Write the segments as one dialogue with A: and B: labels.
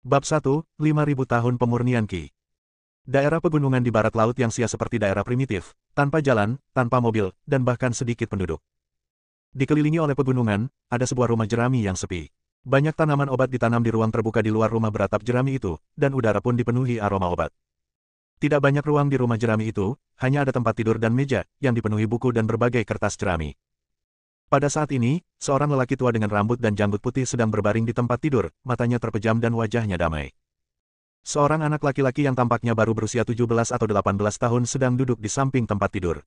A: Bab 1, 5.000 tahun pemurnian Qi. Daerah pegunungan di barat laut yang sia seperti daerah primitif, tanpa jalan, tanpa mobil, dan bahkan sedikit penduduk. Dikelilingi oleh pegunungan, ada sebuah rumah jerami yang sepi. Banyak tanaman obat ditanam di ruang terbuka di luar rumah beratap jerami itu, dan udara pun dipenuhi aroma obat. Tidak banyak ruang di rumah jerami itu, hanya ada tempat tidur dan meja, yang dipenuhi buku dan berbagai kertas jerami. Pada saat ini, seorang lelaki tua dengan rambut dan janggut putih sedang berbaring di tempat tidur, matanya terpejam dan wajahnya damai. Seorang anak laki-laki yang tampaknya baru berusia 17 atau 18 tahun sedang duduk di samping tempat tidur.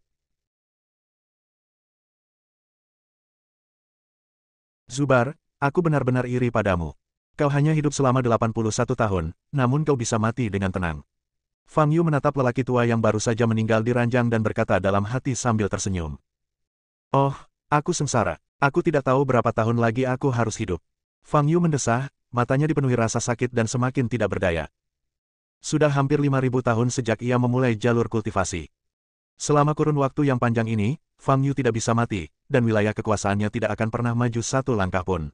A: Zubar, aku benar-benar iri padamu. Kau hanya hidup selama 81 tahun, namun kau bisa mati dengan tenang. Fang Yu menatap lelaki tua yang baru saja meninggal di ranjang dan berkata dalam hati sambil tersenyum. Oh, aku sengsara. Aku tidak tahu berapa tahun lagi aku harus hidup. Fang Yu mendesah, matanya dipenuhi rasa sakit dan semakin tidak berdaya. Sudah hampir 5.000 tahun sejak ia memulai jalur kultivasi. Selama kurun waktu yang panjang ini, Fang Yu tidak bisa mati, dan wilayah kekuasaannya tidak akan pernah maju satu langkah pun.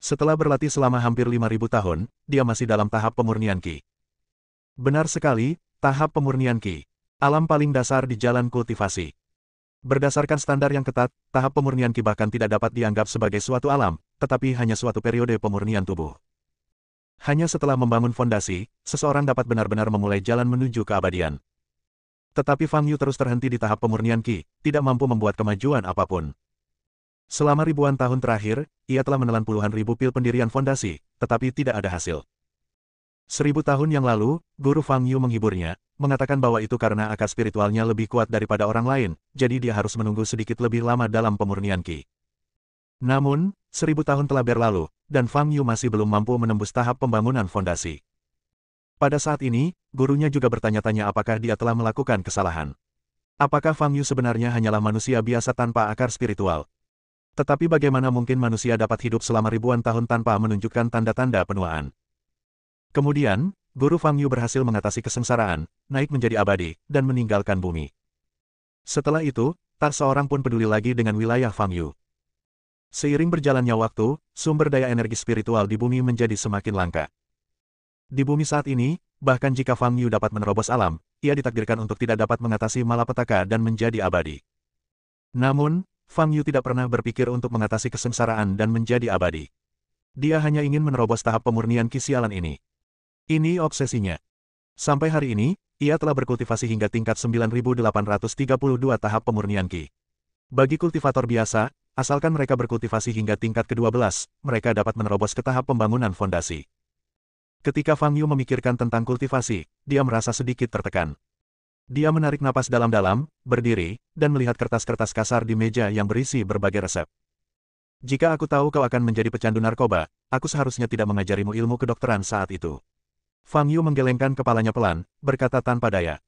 A: Setelah berlatih selama hampir 5.000 tahun, dia masih dalam tahap pemurnian Qi. Benar sekali, tahap pemurnian Qi. Alam paling dasar di jalan kultivasi. Berdasarkan standar yang ketat, tahap pemurnian Qi bahkan tidak dapat dianggap sebagai suatu alam, tetapi hanya suatu periode pemurnian tubuh. Hanya setelah membangun fondasi, seseorang dapat benar-benar memulai jalan menuju keabadian. Tetapi Fang Yu terus terhenti di tahap pemurnian Qi, tidak mampu membuat kemajuan apapun. Selama ribuan tahun terakhir, ia telah menelan puluhan ribu pil pendirian fondasi, tetapi tidak ada hasil. 1000 tahun yang lalu, guru Fang Yu menghiburnya, mengatakan bahwa itu karena akar spiritualnya lebih kuat daripada orang lain, jadi dia harus menunggu sedikit lebih lama dalam pemurnian Qi. Namun, 1000 tahun telah berlalu, dan Fang Yu masih belum mampu menembus tahap pembangunan fondasi. Pada saat ini, gurunya juga bertanya-tanya apakah dia telah melakukan kesalahan. Apakah Fang Yu sebenarnya hanyalah manusia biasa tanpa akar spiritual? Tetapi bagaimana mungkin manusia dapat hidup selama ribuan tahun tanpa menunjukkan tanda-tanda penuaan? Kemudian, guru Fang Yu berhasil mengatasi kesengsaraan, naik menjadi abadi, dan meninggalkan bumi. Setelah itu, tak seorang pun peduli lagi dengan wilayah Fang Yu. Seiring berjalannya waktu, sumber daya energi spiritual di bumi menjadi semakin langka. Di bumi saat ini, bahkan jika Fang Yu dapat menerobos alam, ia ditakdirkan untuk tidak dapat mengatasi malapetaka dan menjadi abadi. Namun, Fang Yu tidak pernah berpikir untuk mengatasi kesengsaraan dan menjadi abadi. Dia hanya ingin menerobos tahap pemurnian Qi sialan ini. Ini obsesinya. Sampai hari ini, ia telah berkultivasi hingga tingkat 9.832 tahap pemurnian Qi. Bagi kultivator biasa, asalkan mereka berkultivasi hingga tingkat ke-12, mereka dapat menerobos ke tahap pembangunan fondasi. Ketika Fang Yu memikirkan tentang kultivasi, dia merasa sedikit tertekan. Dia menarik napas dalam-dalam, berdiri, dan melihat kertas-kertas kasar di meja yang berisi berbagai resep. Jika aku tahu kau akan menjadi pecandu narkoba, aku seharusnya tidak mengajarimu ilmu kedokteran saat itu. Fang Yu menggelengkan kepalanya pelan, berkata tanpa daya.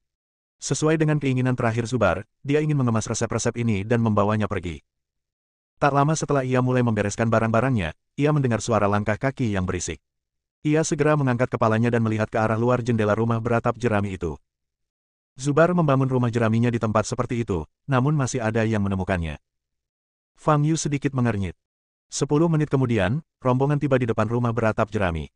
A: Sesuai dengan keinginan terakhir Zubar, dia ingin mengemas resep-resep ini dan membawanya pergi. Tak lama setelah ia mulai membereskan barang-barangnya, ia mendengar suara langkah kaki yang berisik. Ia segera mengangkat kepalanya dan melihat ke arah luar jendela rumah beratap jerami itu. Zubar membangun rumah jeraminya di tempat seperti itu, namun masih ada yang menemukannya. Fang Yu sedikit mengernyit. 10 menit kemudian, rombongan tiba di depan rumah beratap jerami.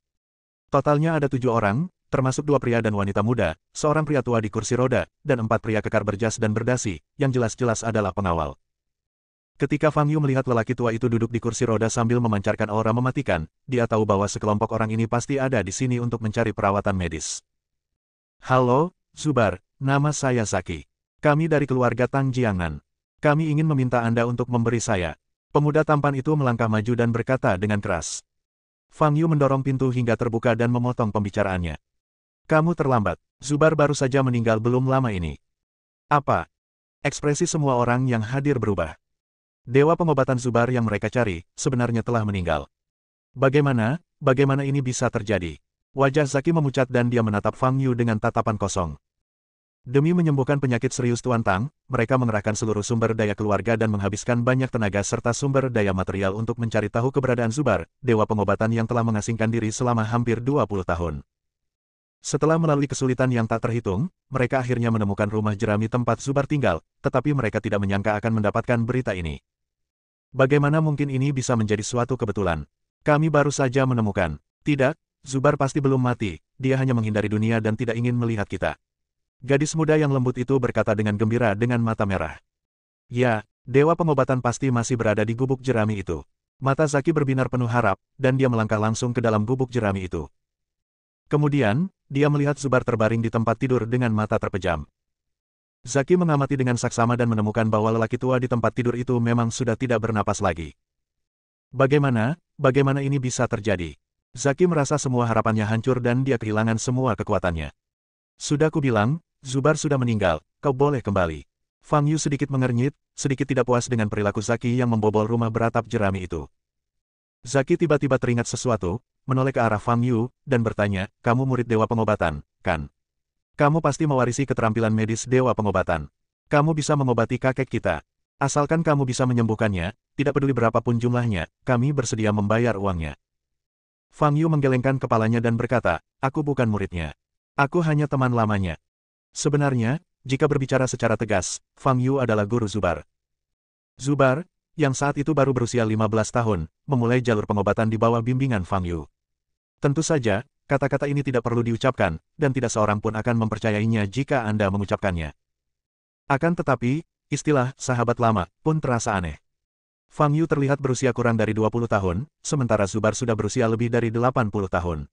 A: Totalnya ada 7 orang, termasuk 2 pria dan wanita muda, seorang pria tua di kursi roda, dan 4 pria kekar berjas dan berdasi, yang jelas-jelas adalah pengawal. Ketika Fang Yu melihat lelaki tua itu duduk di kursi roda sambil memancarkan aura mematikan, dia tahu bahwa sekelompok orang ini pasti ada di sini untuk mencari perawatan medis. Halo, Zubar, nama saya Zaki. Kami dari keluarga Tang Jiangan. Kami ingin meminta Anda untuk memberi saya. Pemuda tampan itu melangkah maju dan berkata dengan keras. Fang Yu mendorong pintu hingga terbuka dan memotong pembicaraannya. Kamu terlambat. Zubar baru saja meninggal belum lama ini. Apa? Ekspresi semua orang yang hadir berubah. Dewa pengobatan Zubar yang mereka cari, sebenarnya telah meninggal. Bagaimana ini bisa terjadi? Wajah Zaki memucat dan dia menatap Fang Yu dengan tatapan kosong. Demi menyembuhkan penyakit serius Tuan Tang, mereka mengerahkan seluruh sumber daya keluarga dan menghabiskan banyak tenaga serta sumber daya material untuk mencari tahu keberadaan Zubar, dewa pengobatan yang telah mengasingkan diri selama hampir 20 tahun. Setelah melalui kesulitan yang tak terhitung, mereka akhirnya menemukan rumah jerami tempat Zubar tinggal, tetapi mereka tidak menyangka akan mendapatkan berita ini. Bagaimana mungkin ini bisa menjadi suatu kebetulan? Kami baru saja menemukan. Tidak, Zubar pasti belum mati, dia hanya menghindari dunia dan tidak ingin melihat kita. Gadis muda yang lembut itu berkata dengan gembira dengan mata merah. Ya, dewa pengobatan pasti masih berada di gubuk jerami itu. Mata Zaki berbinar penuh harap, dan dia melangkah langsung ke dalam gubuk jerami itu. Kemudian, dia melihat Zubar terbaring di tempat tidur dengan mata terpejam. Zaki mengamati dengan saksama dan menemukan bahwa lelaki tua di tempat tidur itu memang sudah tidak bernapas lagi. Bagaimana ini bisa terjadi? Zaki merasa semua harapannya hancur dan dia kehilangan semua kekuatannya. Sudah kubilang, Zubar sudah meninggal, kau boleh kembali. Fang Yu sedikit mengernyit, sedikit tidak puas dengan perilaku Zaki yang membobol rumah beratap jerami itu. Zaki tiba-tiba teringat sesuatu, menoleh ke arah Fang Yu, dan bertanya, kamu murid dewa pengobatan, kan? Kamu pasti mewarisi keterampilan medis dewa pengobatan. Kamu bisa mengobati kakek kita. Asalkan kamu bisa menyembuhkannya, tidak peduli berapapun jumlahnya, kami bersedia membayar uangnya. Fang Yu menggelengkan kepalanya dan berkata, aku bukan muridnya. Aku hanya teman lamanya. Sebenarnya, jika berbicara secara tegas, Fang Yu adalah guru Zubar. Zubar, yang saat itu baru berusia 15 tahun, memulai jalur pengobatan di bawah bimbingan Fang Yu. Tentu saja, kata-kata ini tidak perlu diucapkan, dan tidak seorang pun akan mempercayainya jika Anda mengucapkannya. Akan tetapi, istilah sahabat lama pun terasa aneh. Fang Yu terlihat berusia kurang dari 20 tahun, sementara Zubar sudah berusia lebih dari 80 tahun.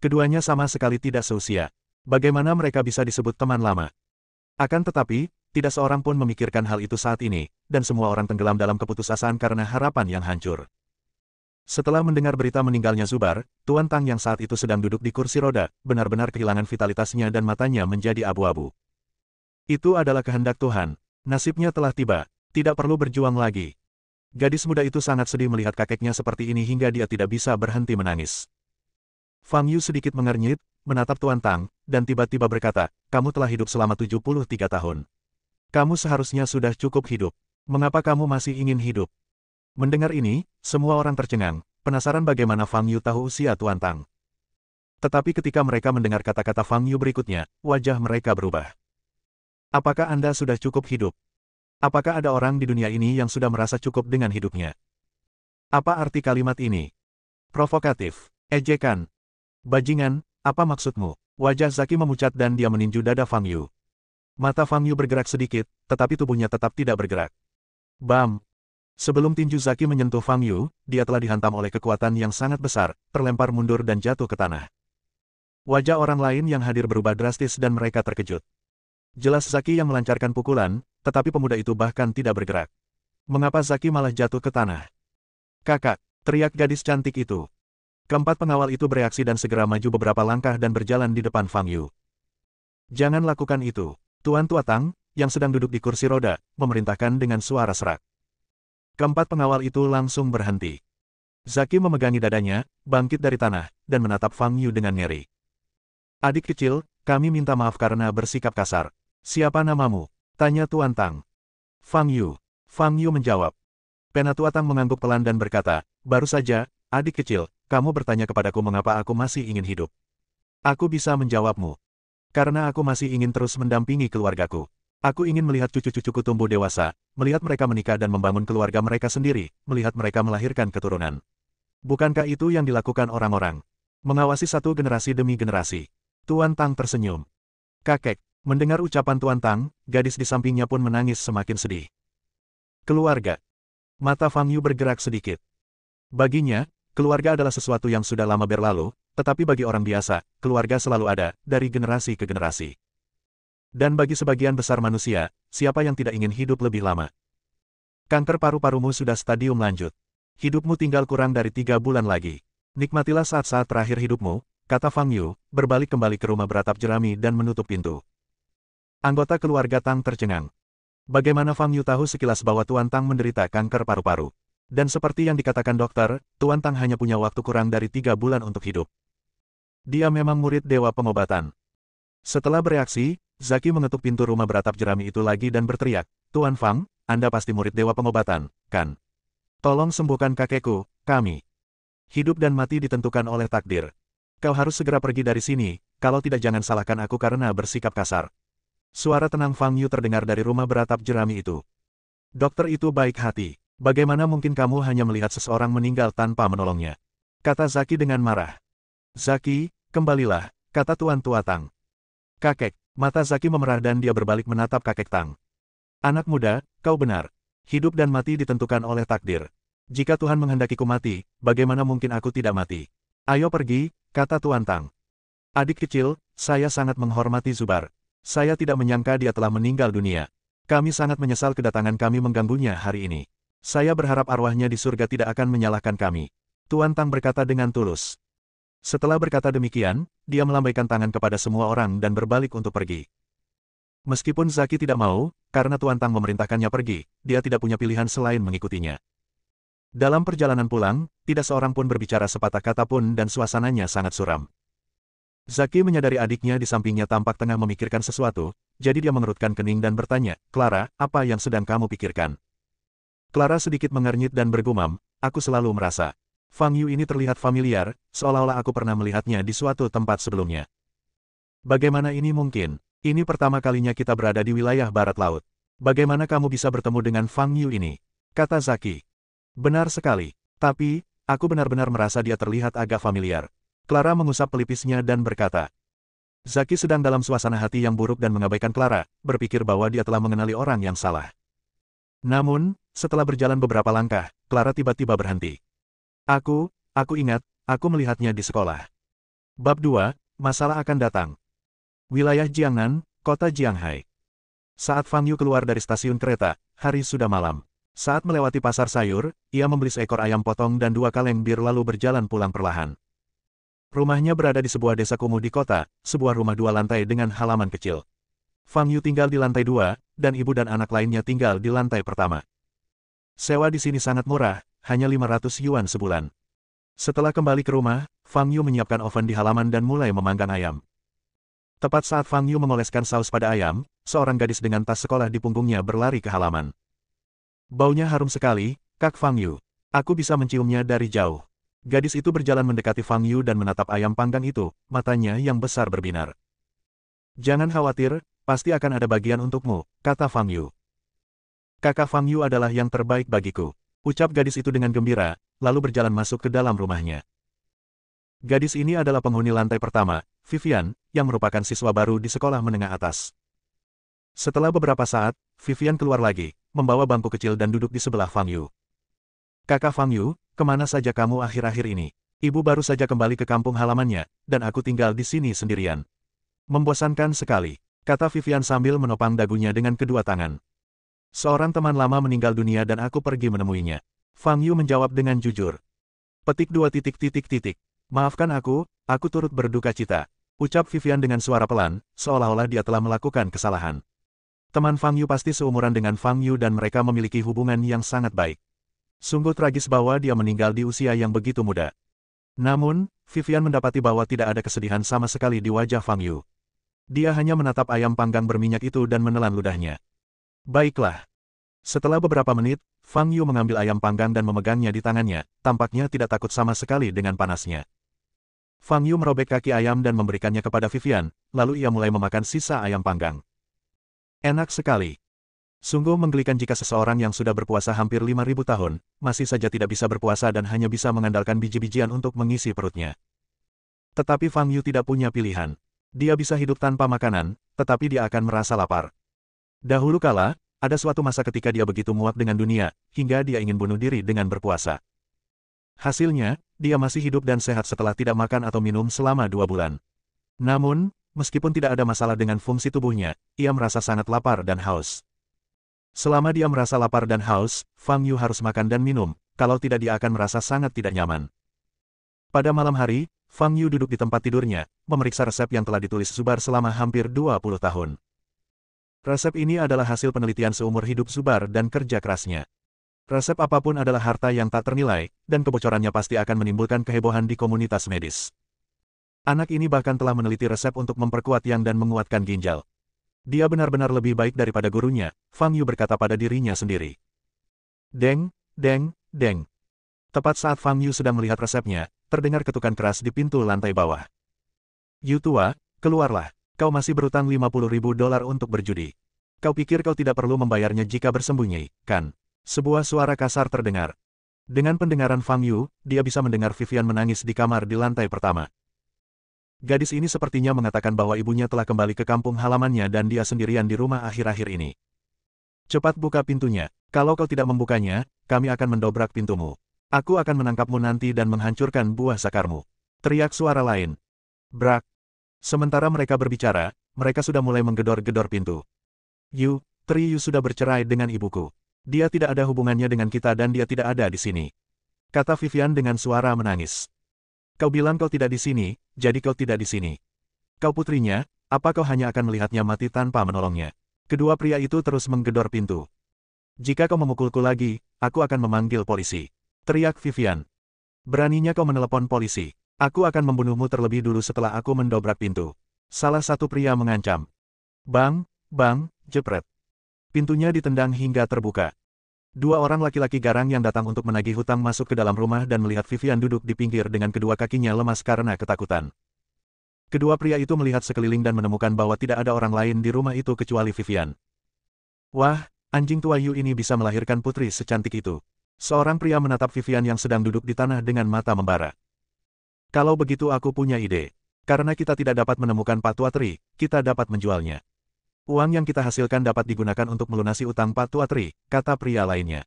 A: Keduanya sama sekali tidak seusia. Bagaimana mereka bisa disebut teman lama? Akan tetapi, tidak seorang pun memikirkan hal itu saat ini, dan semua orang tenggelam dalam keputusasaan karena harapan yang hancur. Setelah mendengar berita meninggalnya Zubar, Tuan Tang yang saat itu sedang duduk di kursi roda, benar-benar kehilangan vitalitasnya dan matanya menjadi abu-abu. Itu adalah kehendak Tuhan. Nasibnya telah tiba. Tidak perlu berjuang lagi. Gadis muda itu sangat sedih melihat kakeknya seperti ini hingga dia tidak bisa berhenti menangis. Fang Yu sedikit mengernyit, menatap Tuan Tang, dan tiba-tiba berkata, kamu telah hidup selama 73 tahun. Kamu seharusnya sudah cukup hidup. Mengapa kamu masih ingin hidup? Mendengar ini, semua orang tercengang, penasaran bagaimana Fang Yu tahu usia Tuan Tang. Tetapi ketika mereka mendengar kata-kata Fang Yu berikutnya, wajah mereka berubah. Apakah Anda sudah cukup hidup? Apakah ada orang di dunia ini yang sudah merasa cukup dengan hidupnya? Apa arti kalimat ini? Provokatif. Ejekan. Bajingan, apa maksudmu? Wajah Zaki memucat dan dia meninju dada Fang Yu. Mata Fang Yu bergerak sedikit, tetapi tubuhnya tetap tidak bergerak. Bam! Sebelum tinju Zaki menyentuh Fang Yu, dia telah dihantam oleh kekuatan yang sangat besar, terlempar mundur dan jatuh ke tanah. Wajah orang lain yang hadir berubah drastis dan mereka terkejut. Jelas Zaki yang melancarkan pukulan, tetapi pemuda itu bahkan tidak bergerak. Mengapa Zaki malah jatuh ke tanah? Kakak, teriak gadis cantik itu. Keempat pengawal itu bereaksi dan segera maju beberapa langkah dan berjalan di depan Fang Yu. Jangan lakukan itu. Tuan Tuatang, yang sedang duduk di kursi roda, memerintahkan dengan suara serak. Keempat pengawal itu langsung berhenti. Zaki memegangi dadanya, bangkit dari tanah, dan menatap Fang Yu dengan ngeri. Adik kecil, kami minta maaf karena bersikap kasar. Siapa namamu? Tanya Tuan Tang. Fang Yu. Fang Yu menjawab. Penatua Tang mengangguk pelan dan berkata, baru saja, adik kecil, kamu bertanya kepadaku mengapa aku masih ingin hidup. Aku bisa menjawabmu. Karena aku masih ingin terus mendampingi keluargaku. Aku ingin melihat cucu-cucuku tumbuh dewasa, melihat mereka menikah dan membangun keluarga mereka sendiri, melihat mereka melahirkan keturunan. Bukankah itu yang dilakukan orang-orang? Mengawasi satu generasi demi generasi. Tuan Tang tersenyum. Kakek, mendengar ucapan Tuan Tang, gadis di sampingnya pun menangis semakin sedih. Keluarga. Mata Fang Yu bergerak sedikit. Baginya, keluarga adalah sesuatu yang sudah lama berlalu, tetapi bagi orang biasa, keluarga selalu ada, dari generasi ke generasi. Dan bagi sebagian besar manusia, siapa yang tidak ingin hidup lebih lama? Kanker paru-parumu sudah stadium lanjut. Hidupmu tinggal kurang dari 3 bulan lagi. Nikmatilah saat-saat terakhir hidupmu, kata Fang Yu, berbalik kembali ke rumah beratap jerami dan menutup pintu. Anggota keluarga Tang tercengang. Bagaimana Fang Yu tahu sekilas bahwa Tuan Tang menderita kanker paru-paru? Dan seperti yang dikatakan dokter, Tuan Tang hanya punya waktu kurang dari 3 bulan untuk hidup. Dia memang murid dewa pengobatan. Setelah bereaksi, Zaki mengetuk pintu rumah beratap jerami itu lagi dan berteriak, Tuan Fang, Anda pasti murid dewa pengobatan, kan? Tolong sembuhkan kakekku, kami. Hidup dan mati ditentukan oleh takdir. Kau harus segera pergi dari sini, kalau tidak jangan salahkan aku karena bersikap kasar. Suara tenang Fang Yu terdengar dari rumah beratap jerami itu. Dokter itu baik hati. Bagaimana mungkin kamu hanya melihat seseorang meninggal tanpa menolongnya? Kata Zaki dengan marah. Zaki, kembalilah, kata Tuan Tua Tang. Kakek, mata Zaki memerah dan dia berbalik menatap kakek Tang. Anak muda, kau benar. Hidup dan mati ditentukan oleh takdir. Jika Tuhan menghendakiku mati, bagaimana mungkin aku tidak mati? Ayo pergi, kata Tuan Tang. Adik kecil, saya sangat menghormati Zubar. Saya tidak menyangka dia telah meninggal dunia. Kami sangat menyesal kedatangan kami mengganggunya hari ini. Saya berharap arwahnya di surga tidak akan menyalahkan kami. Tuan Tang berkata dengan tulus. Setelah berkata demikian, dia melambaikan tangan kepada semua orang dan berbalik untuk pergi. Meskipun Zaki tidak mau, karena Tuan Tang memerintahkannya pergi, dia tidak punya pilihan selain mengikutinya. Dalam perjalanan pulang, tidak seorang pun berbicara sepatah kata pun dan suasananya sangat suram. Zaki menyadari adiknya di sampingnya tampak tengah memikirkan sesuatu, jadi dia mengerutkan kening dan bertanya, Clara, apa yang sedang kamu pikirkan? Clara sedikit mengernyit dan bergumam, aku selalu merasa. Fang Yu ini terlihat familiar, seolah-olah aku pernah melihatnya di suatu tempat sebelumnya. Bagaimana ini mungkin? Ini pertama kalinya kita berada di wilayah barat laut. Bagaimana kamu bisa bertemu dengan Fang Yu ini? Kata Zaki. Benar sekali, tapi, aku benar-benar merasa dia terlihat agak familiar. Clara mengusap pelipisnya dan berkata. Zaki sedang dalam suasana hati yang buruk dan mengabaikan Clara, berpikir bahwa dia telah mengenali orang yang salah. Namun, setelah berjalan beberapa langkah, Clara tiba-tiba berhenti. Aku ingat, aku melihatnya di sekolah. Bab 2, Masalah akan datang. Wilayah Jiangnan, Kota Jianghai. Saat Fang Yu keluar dari stasiun kereta, hari sudah malam. Saat melewati pasar sayur, ia membeli seekor ayam potong dan 2 kaleng bir lalu berjalan pulang perlahan. Rumahnya berada di sebuah desa kumuh di kota, sebuah rumah 2 lantai dengan halaman kecil. Fang Yu tinggal di lantai 2, dan ibu dan anak lainnya tinggal di lantai pertama. Sewa di sini sangat murah, hanya 500 yuan sebulan. Setelah kembali ke rumah, Fang Yu menyiapkan oven di halaman dan mulai memanggang ayam. Tepat saat Fang Yu mengoleskan saus pada ayam, seorang gadis dengan tas sekolah di punggungnya berlari ke halaman. Baunya harum sekali, Kak Fang Yu. Aku bisa menciumnya dari jauh. Gadis itu berjalan mendekati Fang Yu dan menatap ayam panggang itu, matanya yang besar berbinar. Jangan khawatir, pasti akan ada bagian untukmu, kata Fang Yu. Kakak Fang Yu adalah yang terbaik bagiku. Ucap gadis itu dengan gembira, lalu berjalan masuk ke dalam rumahnya. Gadis ini adalah penghuni lantai pertama, Vivian, yang merupakan siswa baru di sekolah menengah atas. Setelah beberapa saat, Vivian keluar lagi, membawa bangku kecil dan duduk di sebelah Fang Yu. Kakak Fang Yu, kemana saja kamu akhir-akhir ini? Ibu baru saja kembali ke kampung halamannya, dan aku tinggal di sini sendirian. Membosankan sekali, kata Vivian sambil menopang dagunya dengan kedua tangan. Seorang teman lama meninggal dunia dan aku pergi menemuinya. Fang Yu menjawab dengan jujur. Petik 2 titik. Maafkan aku turut berduka cita. Ucap Vivian dengan suara pelan, seolah-olah dia telah melakukan kesalahan. Teman Fang Yu pasti seumuran dengan Fang Yu dan mereka memiliki hubungan yang sangat baik. Sungguh tragis bahwa dia meninggal di usia yang begitu muda. Namun, Vivian mendapati bahwa tidak ada kesedihan sama sekali di wajah Fang Yu. Dia hanya menatap ayam panggang berminyak itu dan menelan ludahnya. Baiklah. Setelah beberapa menit, Fang Yu mengambil ayam panggang dan memegangnya di tangannya, tampaknya tidak takut sama sekali dengan panasnya. Fang Yu merobek kaki ayam dan memberikannya kepada Vivian, lalu ia mulai memakan sisa ayam panggang. Enak sekali. Sungguh menggelikan jika seseorang yang sudah berpuasa hampir 5.000 tahun, masih saja tidak bisa berpuasa dan hanya bisa mengandalkan biji-bijian untuk mengisi perutnya. Tetapi Fang Yu tidak punya pilihan. Dia bisa hidup tanpa makanan, tetapi dia akan merasa lapar. Dahulu kala, ada suatu masa ketika dia begitu muak dengan dunia, hingga dia ingin bunuh diri dengan berpuasa. Hasilnya, dia masih hidup dan sehat setelah tidak makan atau minum selama 2 bulan. Namun, meskipun tidak ada masalah dengan fungsi tubuhnya, ia merasa sangat lapar dan haus. Selama dia merasa lapar dan haus, Fang Yu harus makan dan minum, kalau tidak dia akan merasa sangat tidak nyaman. Pada malam hari, Fang Yu duduk di tempat tidurnya, memeriksa resep yang telah ditulis Zubar selama hampir 20 tahun. Resep ini adalah hasil penelitian seumur hidup Zubar dan kerja kerasnya. Resep apapun adalah harta yang tak ternilai, dan kebocorannya pasti akan menimbulkan kehebohan di komunitas medis. Anak ini bahkan telah meneliti resep untuk memperkuat yang dan menguatkan ginjal. Dia benar-benar lebih baik daripada gurunya, Fang Yu berkata pada dirinya sendiri. Deng, deng, deng. Tepat saat Fang Yu sedang melihat resepnya, terdengar ketukan keras di pintu lantai bawah. Yu tua, keluarlah. Kau masih berutang $50.000 untuk berjudi. Kau pikir kau tidak perlu membayarnya jika bersembunyi, kan? Sebuah suara kasar terdengar. Dengan pendengaran Fang Yu, dia bisa mendengar Vivian menangis di kamar di lantai pertama. Gadis ini sepertinya mengatakan bahwa ibunya telah kembali ke kampung halamannya dan dia sendirian di rumah akhir-akhir ini. Cepat buka pintunya. Kalau kau tidak membukanya, kami akan mendobrak pintumu. Aku akan menangkapmu nanti dan menghancurkan buah sakarmu. Teriak suara lain. Brak. Sementara mereka berbicara, mereka sudah mulai menggedor-gedor pintu. Tri Yu sudah bercerai dengan ibuku. Dia tidak ada hubungannya dengan kita dan dia tidak ada di sini. Kata Vivian dengan suara menangis. Kau bilang kau tidak di sini, jadi kau tidak di sini. Kau putrinya, apa kau hanya akan melihatnya mati tanpa menolongnya? Kedua pria itu terus menggedor pintu. Jika kau memukulku lagi, aku akan memanggil polisi. Teriak Vivian. Beraninya kau menelepon polisi. Aku akan membunuhmu terlebih dulu setelah aku mendobrak pintu. Salah satu pria mengancam. Bang, jepret. Pintunya ditendang hingga terbuka. Dua orang laki-laki garang yang datang untuk menagih hutang masuk ke dalam rumah dan melihat Vivian duduk di pinggir dengan kedua kakinya lemas karena ketakutan. Kedua pria itu melihat sekeliling dan menemukan bahwa tidak ada orang lain di rumah itu kecuali Vivian. Wah, anjing tua Yu ini bisa melahirkan putri secantik itu. Seorang pria menatap Vivian yang sedang duduk di tanah dengan mata membara. Kalau begitu aku punya ide. Karena kita tidak dapat menemukan Pak Tua Tri, kita dapat menjualnya. Uang yang kita hasilkan dapat digunakan untuk melunasi utang Pak Tua Tri, kata pria lainnya.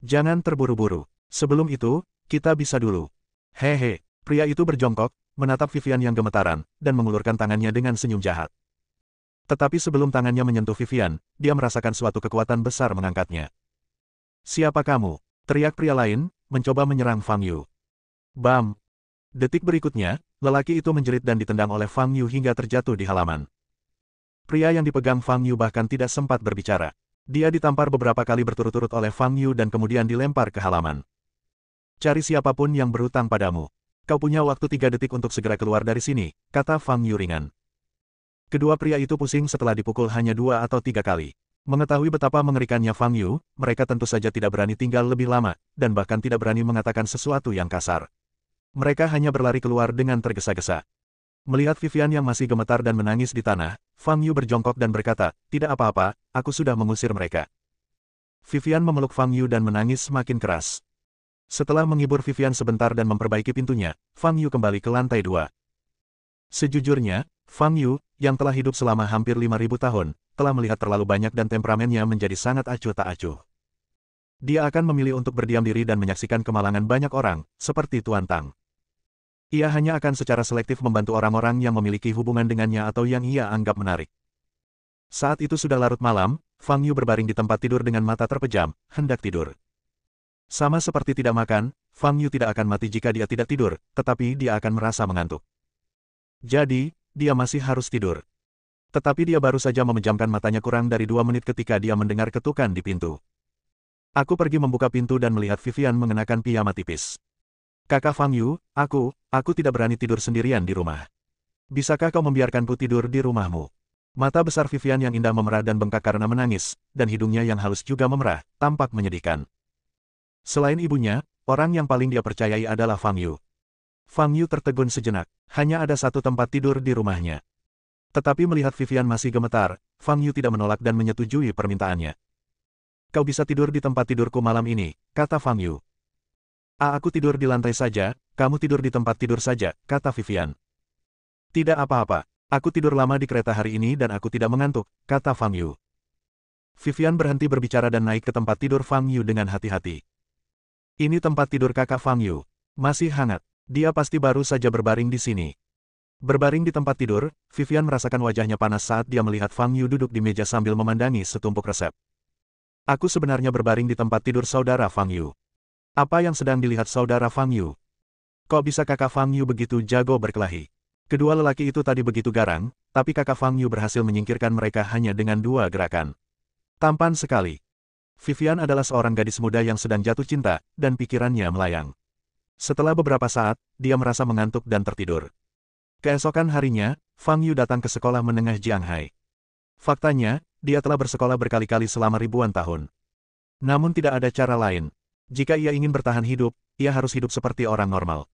A: Jangan terburu-buru. Sebelum itu, kita bisa dulu. Hehe, pria itu berjongkok, menatap Vivian yang gemetaran, dan mengulurkan tangannya dengan senyum jahat. Tetapi sebelum tangannya menyentuh Vivian, dia merasakan suatu kekuatan besar mengangkatnya. Siapa kamu? Teriak pria lain, mencoba menyerang Fang Yu. Bam! Detik berikutnya, lelaki itu menjerit dan ditendang oleh Fang Yu hingga terjatuh di halaman. Pria yang dipegang Fang Yu bahkan tidak sempat berbicara. Dia ditampar beberapa kali berturut-turut oleh Fang Yu dan kemudian dilempar ke halaman. Cari siapapun yang berutang padamu. Kau punya waktu 3 detik untuk segera keluar dari sini, kata Fang Yu ringan. Kedua pria itu pusing setelah dipukul hanya 2 atau 3 kali. Mengetahui betapa mengerikannya Fang Yu, mereka tentu saja tidak berani tinggal lebih lama, dan bahkan tidak berani mengatakan sesuatu yang kasar. Mereka hanya berlari keluar dengan tergesa-gesa. Melihat Vivian yang masih gemetar dan menangis di tanah, Fang Yu berjongkok dan berkata, tidak apa-apa, aku sudah mengusir mereka. Vivian memeluk Fang Yu dan menangis semakin keras. Setelah menghibur Vivian sebentar dan memperbaiki pintunya, Fang Yu kembali ke lantai 2. Sejujurnya, Fang Yu, yang telah hidup selama hampir 5.000 tahun, telah melihat terlalu banyak dan temperamennya menjadi sangat acuh tak acuh. Dia akan memilih untuk berdiam diri dan menyaksikan kemalangan banyak orang, seperti Tuan Tang. Ia hanya akan secara selektif membantu orang-orang yang memiliki hubungan dengannya atau yang ia anggap menarik. Saat itu sudah larut malam, Fang Yu berbaring di tempat tidur dengan mata terpejam, hendak tidur. Sama seperti tidak makan, Fang Yu tidak akan mati jika dia tidak tidur, tetapi dia akan merasa mengantuk. Jadi, dia masih harus tidur. Tetapi dia baru saja memejamkan matanya kurang dari 2 menit ketika dia mendengar ketukan di pintu. Aku pergi membuka pintu dan melihat Vivian mengenakan piyama tipis. Kakak Fang Yu, aku tidak berani tidur sendirian di rumah. Bisakah kau membiarkanku tidur di rumahmu? Mata besar Vivian yang indah memerah dan bengkak karena menangis, dan hidungnya yang halus juga memerah, tampak menyedihkan. Selain ibunya, orang yang paling dia percayai adalah Fang Yu. Fang Yu tertegun sejenak, hanya ada satu tempat tidur di rumahnya. Tetapi melihat Vivian masih gemetar, Fang Yu tidak menolak dan menyetujui permintaannya. Kau bisa tidur di tempat tidurku malam ini, kata Fang Yu. Aku tidur di lantai saja, kamu tidur di tempat tidur saja, kata Vivian. Tidak apa-apa, aku tidur lama di kereta hari ini dan aku tidak mengantuk, kata Fang Yu. Vivian berhenti berbicara dan naik ke tempat tidur Fang Yu dengan hati-hati. Ini tempat tidur kakak Fang Yu. Masih hangat, dia pasti baru saja berbaring di sini. Berbaring di tempat tidur, Vivian merasakan wajahnya panas saat dia melihat Fang Yu duduk di meja sambil memandangi setumpuk resep. Aku sebenarnya berbaring di tempat tidur saudara Fang Yu. Apa yang sedang dilihat saudara Fang Yu? Kok bisa kakak Fang Yu begitu jago berkelahi? Kedua lelaki itu tadi begitu garang, tapi kakak Fang Yu berhasil menyingkirkan mereka hanya dengan 2 gerakan. Tampan sekali. Vivian adalah seorang gadis muda yang sedang jatuh cinta, dan pikirannya melayang. Setelah beberapa saat, dia merasa mengantuk dan tertidur. Keesokan harinya, Fang Yu datang ke sekolah menengah Jianghai. Faktanya, dia telah bersekolah berkali-kali selama ribuan tahun. Namun tidak ada cara lain. Jika ia ingin bertahan hidup, ia harus hidup seperti orang normal.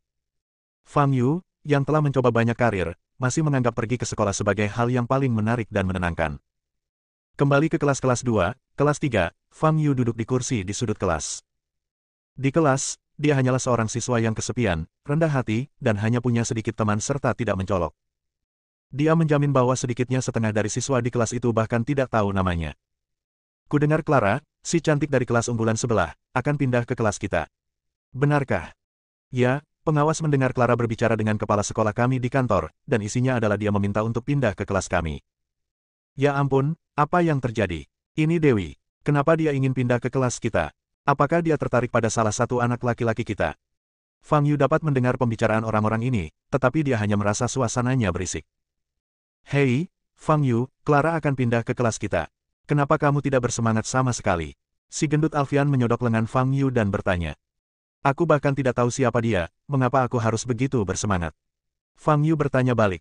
A: Fang Yu, yang telah mencoba banyak karir, masih menganggap pergi ke sekolah sebagai hal yang paling menarik dan menenangkan. Kembali ke kelas 2, kelas 3, Fang Yu duduk di kursi di sudut kelas. Di kelas, dia hanyalah seorang siswa yang kesepian, rendah hati, dan hanya punya sedikit teman serta tidak mencolok. Dia menjamin bahwa sedikitnya setengah dari siswa di kelas itu bahkan tidak tahu namanya. Kudengar Clara, si cantik dari kelas unggulan sebelah, akan pindah ke kelas kita. Benarkah? Ya, pengawas mendengar Clara berbicara dengan kepala sekolah kami di kantor, dan isinya adalah dia meminta untuk pindah ke kelas kami. Ya ampun, apa yang terjadi? Ini Dewi. Kenapa dia ingin pindah ke kelas kita? Apakah dia tertarik pada salah satu anak laki-laki kita? Fang Yu dapat mendengar pembicaraan orang-orang ini, tetapi dia hanya merasa suasananya berisik. Hei, Fang Yu, Clara akan pindah ke kelas kita. Kenapa kamu tidak bersemangat sama sekali? Si gendut Alfian menyodok lengan Fang Yu dan bertanya. Aku bahkan tidak tahu siapa dia, mengapa aku harus begitu bersemangat? Fang Yu bertanya balik.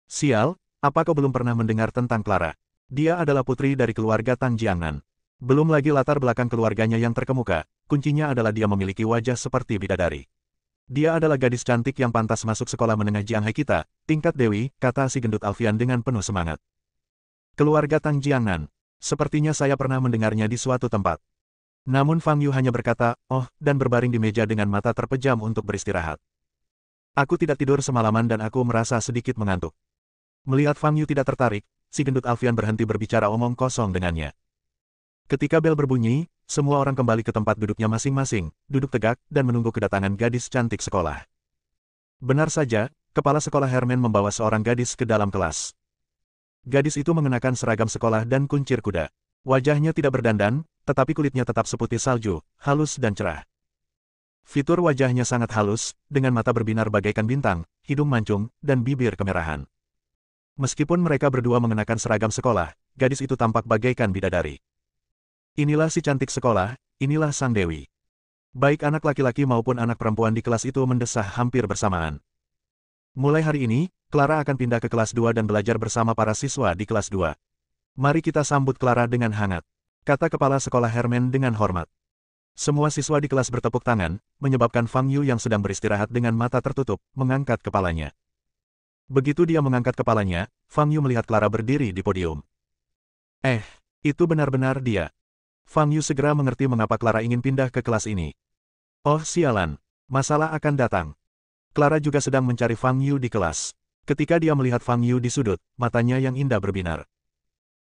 A: Sial, apa kau belum pernah mendengar tentang Clara? Dia adalah putri dari keluarga Tang Jiangnan. Belum lagi latar belakang keluarganya yang terkemuka, kuncinya adalah dia memiliki wajah seperti bidadari. Dia adalah gadis cantik yang pantas masuk sekolah menengah Jianghai kita, tingkat Dewi, kata si gendut Alfian dengan penuh semangat. Keluarga Tang Jiangnan. Sepertinya saya pernah mendengarnya di suatu tempat. Namun Fang Yu hanya berkata, oh, dan berbaring di meja dengan mata terpejam untuk beristirahat. Aku tidak tidur semalaman dan aku merasa sedikit mengantuk. Melihat Fang Yu tidak tertarik, si gendut Alfian berhenti berbicara omong kosong dengannya. Ketika bel berbunyi, semua orang kembali ke tempat duduknya masing-masing, duduk tegak, dan menunggu kedatangan gadis cantik sekolah. Benar saja, kepala sekolah Herman membawa seorang gadis ke dalam kelas. Gadis itu mengenakan seragam sekolah dan kuncir kuda. Wajahnya tidak berdandan, tetapi kulitnya tetap seputih salju, halus dan cerah. Fitur wajahnya sangat halus, dengan mata berbinar bagaikan bintang, hidung mancung, dan bibir kemerahan. Meskipun mereka berdua mengenakan seragam sekolah, gadis itu tampak bagaikan bidadari. Inilah si cantik sekolah, inilah sang Dewi. Baik anak laki-laki maupun anak perempuan di kelas itu mendesah hampir bersamaan. Mulai hari ini, Clara akan pindah ke kelas 2 dan belajar bersama para siswa di kelas 2. Mari kita sambut Clara dengan hangat, kata kepala sekolah Herman dengan hormat. Semua siswa di kelas bertepuk tangan, menyebabkan Fang Yu yang sedang beristirahat dengan mata tertutup, mengangkat kepalanya. Begitu dia mengangkat kepalanya, Fang Yu melihat Clara berdiri di podium. Itu benar-benar dia. Fang Yu segera mengerti mengapa Clara ingin pindah ke kelas ini. Oh sialan, masalah akan datang. Clara juga sedang mencari Fang Yu di kelas. Ketika dia melihat Fang Yu di sudut, matanya yang indah berbinar.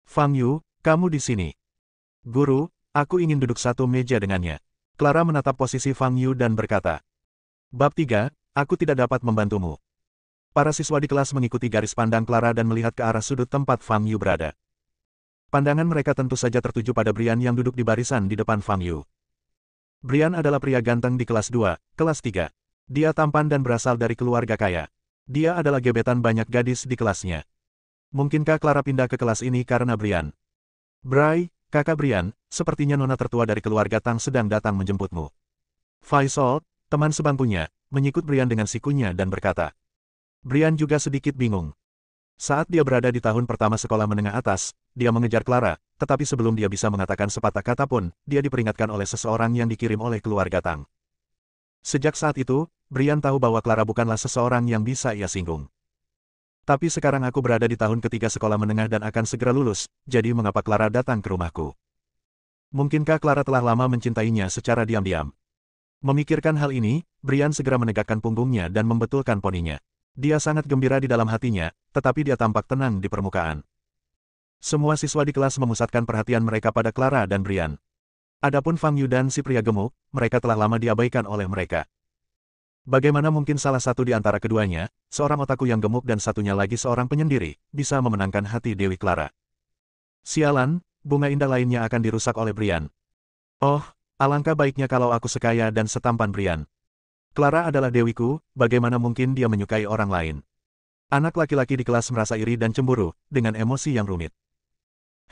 A: Fang Yu, kamu di sini. Guru, aku ingin duduk satu meja dengannya. Clara menatap posisi Fang Yu dan berkata. Bab 3, aku tidak dapat membantumu. Para siswa di kelas mengikuti garis pandang Clara dan melihat ke arah sudut tempat Fang Yu berada. Pandangan mereka tentu saja tertuju pada Brian yang duduk di barisan di depan Fang Yu. Brian adalah pria ganteng di kelas 2, kelas 3. Dia tampan dan berasal dari keluarga kaya. Dia adalah gebetan banyak gadis di kelasnya. Mungkinkah Clara pindah ke kelas ini karena Brian? Bray, kakak Brian, sepertinya nona tertua dari keluarga Tang sedang datang menjemputmu. Faisal, teman sebangkunya, menyikut Brian dengan sikunya dan berkata. Brian juga sedikit bingung. Saat dia berada di tahun pertama sekolah menengah atas, dia mengejar Clara, tetapi sebelum dia bisa mengatakan sepatah kata pun, dia diperingatkan oleh seseorang yang dikirim oleh keluarga Tang. Sejak saat itu, Brian tahu bahwa Clara bukanlah seseorang yang bisa ia singgung. Tapi sekarang aku berada di tahun ketiga sekolah menengah dan akan segera lulus, jadi mengapa Clara datang ke rumahku? Mungkinkah Clara telah lama mencintainya secara diam-diam? Memikirkan hal ini, Brian segera menegakkan punggungnya dan membetulkan poninya. Dia sangat gembira di dalam hatinya, tetapi dia tampak tenang di permukaan. Semua siswa di kelas memusatkan perhatian mereka pada Clara dan Brian. Adapun Fang Yu dan si pria gemuk, mereka telah lama diabaikan oleh mereka. Bagaimana mungkin salah satu di antara keduanya, seorang otaku yang gemuk dan satunya lagi seorang penyendiri, bisa memenangkan hati Dewi Clara? Sialan, bunga indah lainnya akan dirusak oleh Brian. Oh, alangkah baiknya kalau aku sekaya dan setampan Brian. Clara adalah dewiku, bagaimana mungkin dia menyukai orang lain? Anak laki-laki di kelas merasa iri dan cemburu, dengan emosi yang rumit.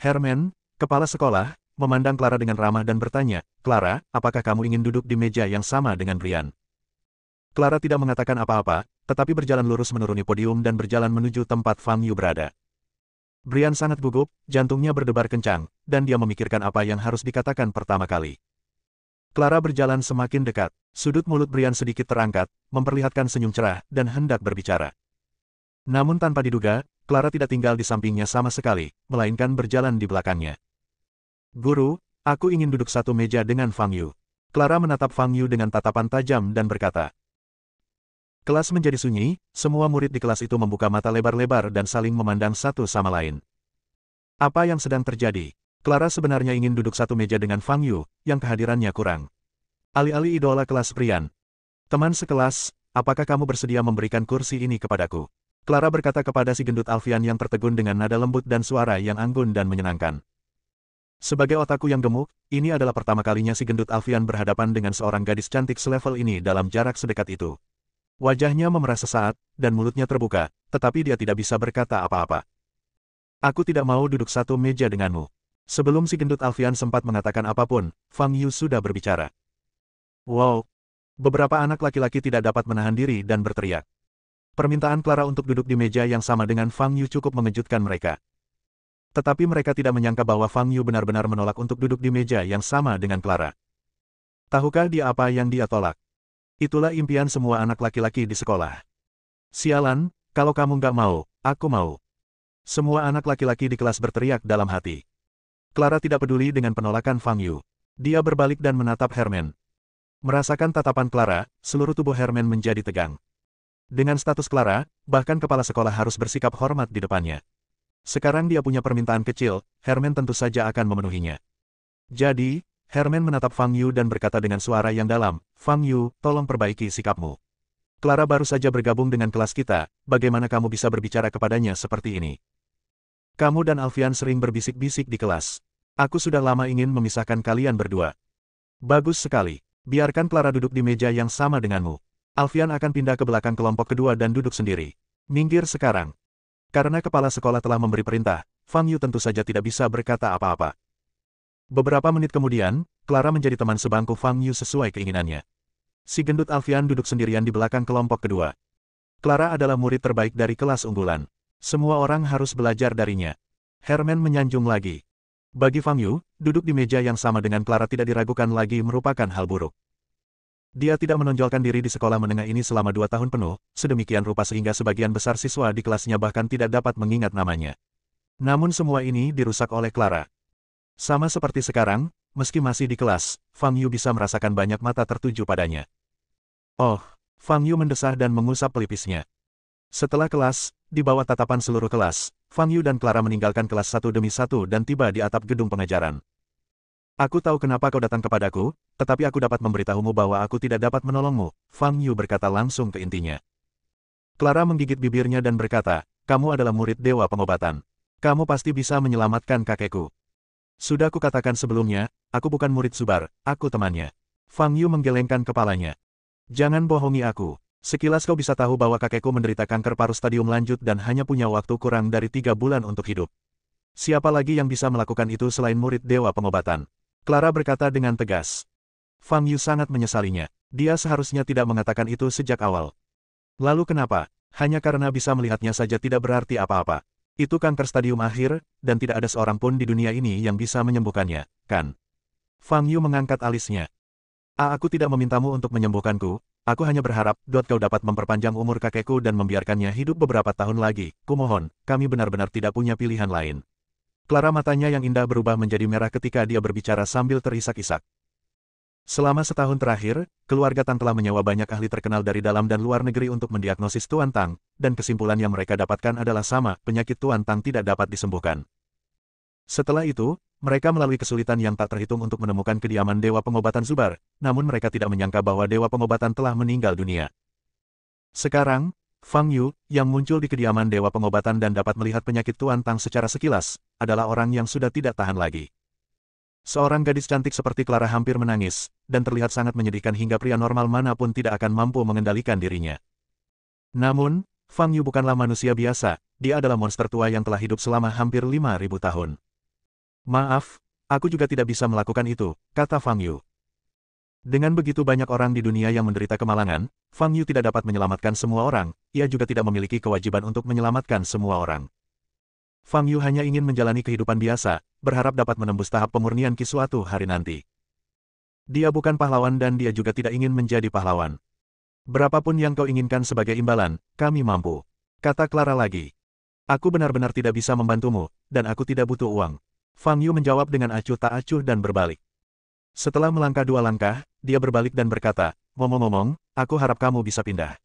A: Herman, kepala sekolah, memandang Clara dengan ramah dan bertanya, Clara, apakah kamu ingin duduk di meja yang sama dengan Brian? Clara tidak mengatakan apa-apa, tetapi berjalan lurus menuruni podium dan berjalan menuju tempat Fang Yu berada. Brian sangat gugup, jantungnya berdebar kencang, dan dia memikirkan apa yang harus dikatakan pertama kali. Clara berjalan semakin dekat, sudut mulut Brian sedikit terangkat, memperlihatkan senyum cerah, dan hendak berbicara. Namun tanpa diduga, Clara tidak tinggal di sampingnya sama sekali, melainkan berjalan di belakangnya. Guru, aku ingin duduk satu meja dengan Fang Yu. Clara menatap Fang Yu dengan tatapan tajam dan berkata. Kelas menjadi sunyi, semua murid di kelas itu membuka mata lebar-lebar dan saling memandang satu sama lain. Apa yang sedang terjadi? Clara sebenarnya ingin duduk satu meja dengan Fang Yu, yang kehadirannya kurang. Alih-alih idola kelas Brian. Teman sekelas, apakah kamu bersedia memberikan kursi ini kepadaku? Clara berkata kepada si gendut Alfian yang tertegun dengan nada lembut dan suara yang anggun dan menyenangkan. Sebagai otaku yang gemuk, ini adalah pertama kalinya si gendut Alfian berhadapan dengan seorang gadis cantik selevel ini dalam jarak sedekat itu. Wajahnya memerah sesaat, dan mulutnya terbuka, tetapi dia tidak bisa berkata apa-apa. Aku tidak mau duduk satu meja denganmu. Sebelum si gendut Alfian sempat mengatakan apapun, Fang Yu sudah berbicara. Wow! Beberapa anak laki-laki tidak dapat menahan diri dan berteriak. Permintaan Clara untuk duduk di meja yang sama dengan Fang Yu cukup mengejutkan mereka. Tetapi mereka tidak menyangka bahwa Fang Yu benar-benar menolak untuk duduk di meja yang sama dengan Clara. Tahukah dia apa yang dia tolak? Itulah impian semua anak laki-laki di sekolah. Sialan, kalau kamu nggak mau, aku mau. Semua anak laki-laki di kelas berteriak dalam hati. Clara tidak peduli dengan penolakan Fang Yu. Dia berbalik dan menatap Herman. Merasakan tatapan Clara, seluruh tubuh Herman menjadi tegang. Dengan status Clara, bahkan kepala sekolah harus bersikap hormat di depannya. Sekarang dia punya permintaan kecil, Herman tentu saja akan memenuhinya. Jadi, Herman menatap Fang Yu dan berkata dengan suara yang dalam, Fang Yu, tolong perbaiki sikapmu. Clara baru saja bergabung dengan kelas kita, bagaimana kamu bisa berbicara kepadanya seperti ini? Kamu dan Alfian sering berbisik-bisik di kelas. Aku sudah lama ingin memisahkan kalian berdua. Bagus sekali. Biarkan Clara duduk di meja yang sama denganmu. Alfian akan pindah ke belakang kelompok kedua dan duduk sendiri. Minggir sekarang. Karena kepala sekolah telah memberi perintah, Fang Yu tentu saja tidak bisa berkata apa-apa. Beberapa menit kemudian, Clara menjadi teman sebangku Fang Yu sesuai keinginannya. Si gendut Alfian duduk sendirian di belakang kelompok kedua. Clara adalah murid terbaik dari kelas unggulan. Semua orang harus belajar darinya. Herman menyanjung lagi. Bagi Fang Yu, duduk di meja yang sama dengan Clara tidak diragukan lagi merupakan hal buruk. Dia tidak menonjolkan diri di sekolah menengah ini selama 2 tahun penuh, sedemikian rupa sehingga sebagian besar siswa di kelasnya bahkan tidak dapat mengingat namanya. Namun semua ini dirusak oleh Clara. Sama seperti sekarang, meski masih di kelas, Fang Yu bisa merasakan banyak mata tertuju padanya. Oh, Fang Yu mendesah dan mengusap pelipisnya. Setelah kelas, di bawah tatapan seluruh kelas, Fang Yu dan Clara meninggalkan kelas satu demi satu dan tiba di atap gedung pengajaran. Aku tahu kenapa kau datang kepadaku, tetapi aku dapat memberitahumu bahwa aku tidak dapat menolongmu, Fang Yu berkata langsung ke intinya. Clara menggigit bibirnya dan berkata, kamu adalah murid Dewa Pengobatan. Kamu pasti bisa menyelamatkan kakekku. Sudah kukatakan sebelumnya, aku bukan murid Zubar, aku temannya. Fang Yu menggelengkan kepalanya. Jangan bohongi aku. Sekilas kau bisa tahu bahwa kakekku menderita kanker paru stadium lanjut dan hanya punya waktu kurang dari 3 bulan untuk hidup. Siapa lagi yang bisa melakukan itu selain murid Dewa Pengobatan? Clara berkata dengan tegas. Fang Yu sangat menyesalinya. Dia seharusnya tidak mengatakan itu sejak awal. Lalu kenapa? Hanya karena bisa melihatnya saja tidak berarti apa-apa. Itu kanker stadium akhir, dan tidak ada seorang pun di dunia ini yang bisa menyembuhkannya, kan? Fang Yu mengangkat alisnya. Aku tidak memintamu untuk menyembuhkanku, aku hanya berharap kau dapat memperpanjang umur kakekku dan membiarkannya hidup beberapa tahun lagi. Kumohon, kami benar-benar tidak punya pilihan lain. Clara matanya yang indah berubah menjadi merah ketika dia berbicara sambil terisak-isak. Selama setahun terakhir, keluarga Tang telah menyewa banyak ahli terkenal dari dalam dan luar negeri untuk mendiagnosis Tuan Tang, dan kesimpulan yang mereka dapatkan adalah sama, penyakit Tuan Tang tidak dapat disembuhkan. Setelah itu, mereka melalui kesulitan yang tak terhitung untuk menemukan kediaman Dewa Pengobatan Zubar, namun mereka tidak menyangka bahwa Dewa Pengobatan telah meninggal dunia. Sekarang, Fang Yu, yang muncul di kediaman Dewa Pengobatan dan dapat melihat penyakit Tuan Tang secara sekilas, adalah orang yang sudah tidak tahan lagi. Seorang gadis cantik seperti Clara hampir menangis, dan terlihat sangat menyedihkan hingga pria normal manapun tidak akan mampu mengendalikan dirinya. Namun, Fang Yu bukanlah manusia biasa, dia adalah monster tua yang telah hidup selama hampir 5.000 tahun. Maaf, aku juga tidak bisa melakukan itu, kata Fang Yu. Dengan begitu banyak orang di dunia yang menderita kemalangan, Fang Yu tidak dapat menyelamatkan semua orang, ia juga tidak memiliki kewajiban untuk menyelamatkan semua orang. Fang Yu hanya ingin menjalani kehidupan biasa, berharap dapat menembus tahap pemurnian Qi suatu hari nanti. Dia bukan pahlawan dan dia juga tidak ingin menjadi pahlawan. Berapapun yang kau inginkan sebagai imbalan, kami mampu. Kata Clara lagi. Aku benar-benar tidak bisa membantumu, dan aku tidak butuh uang. Fang Yu menjawab dengan acuh tak acuh dan berbalik. Setelah melangkah 2 langkah, dia berbalik dan berkata, ngomong-ngomong, aku harap kamu bisa pindah.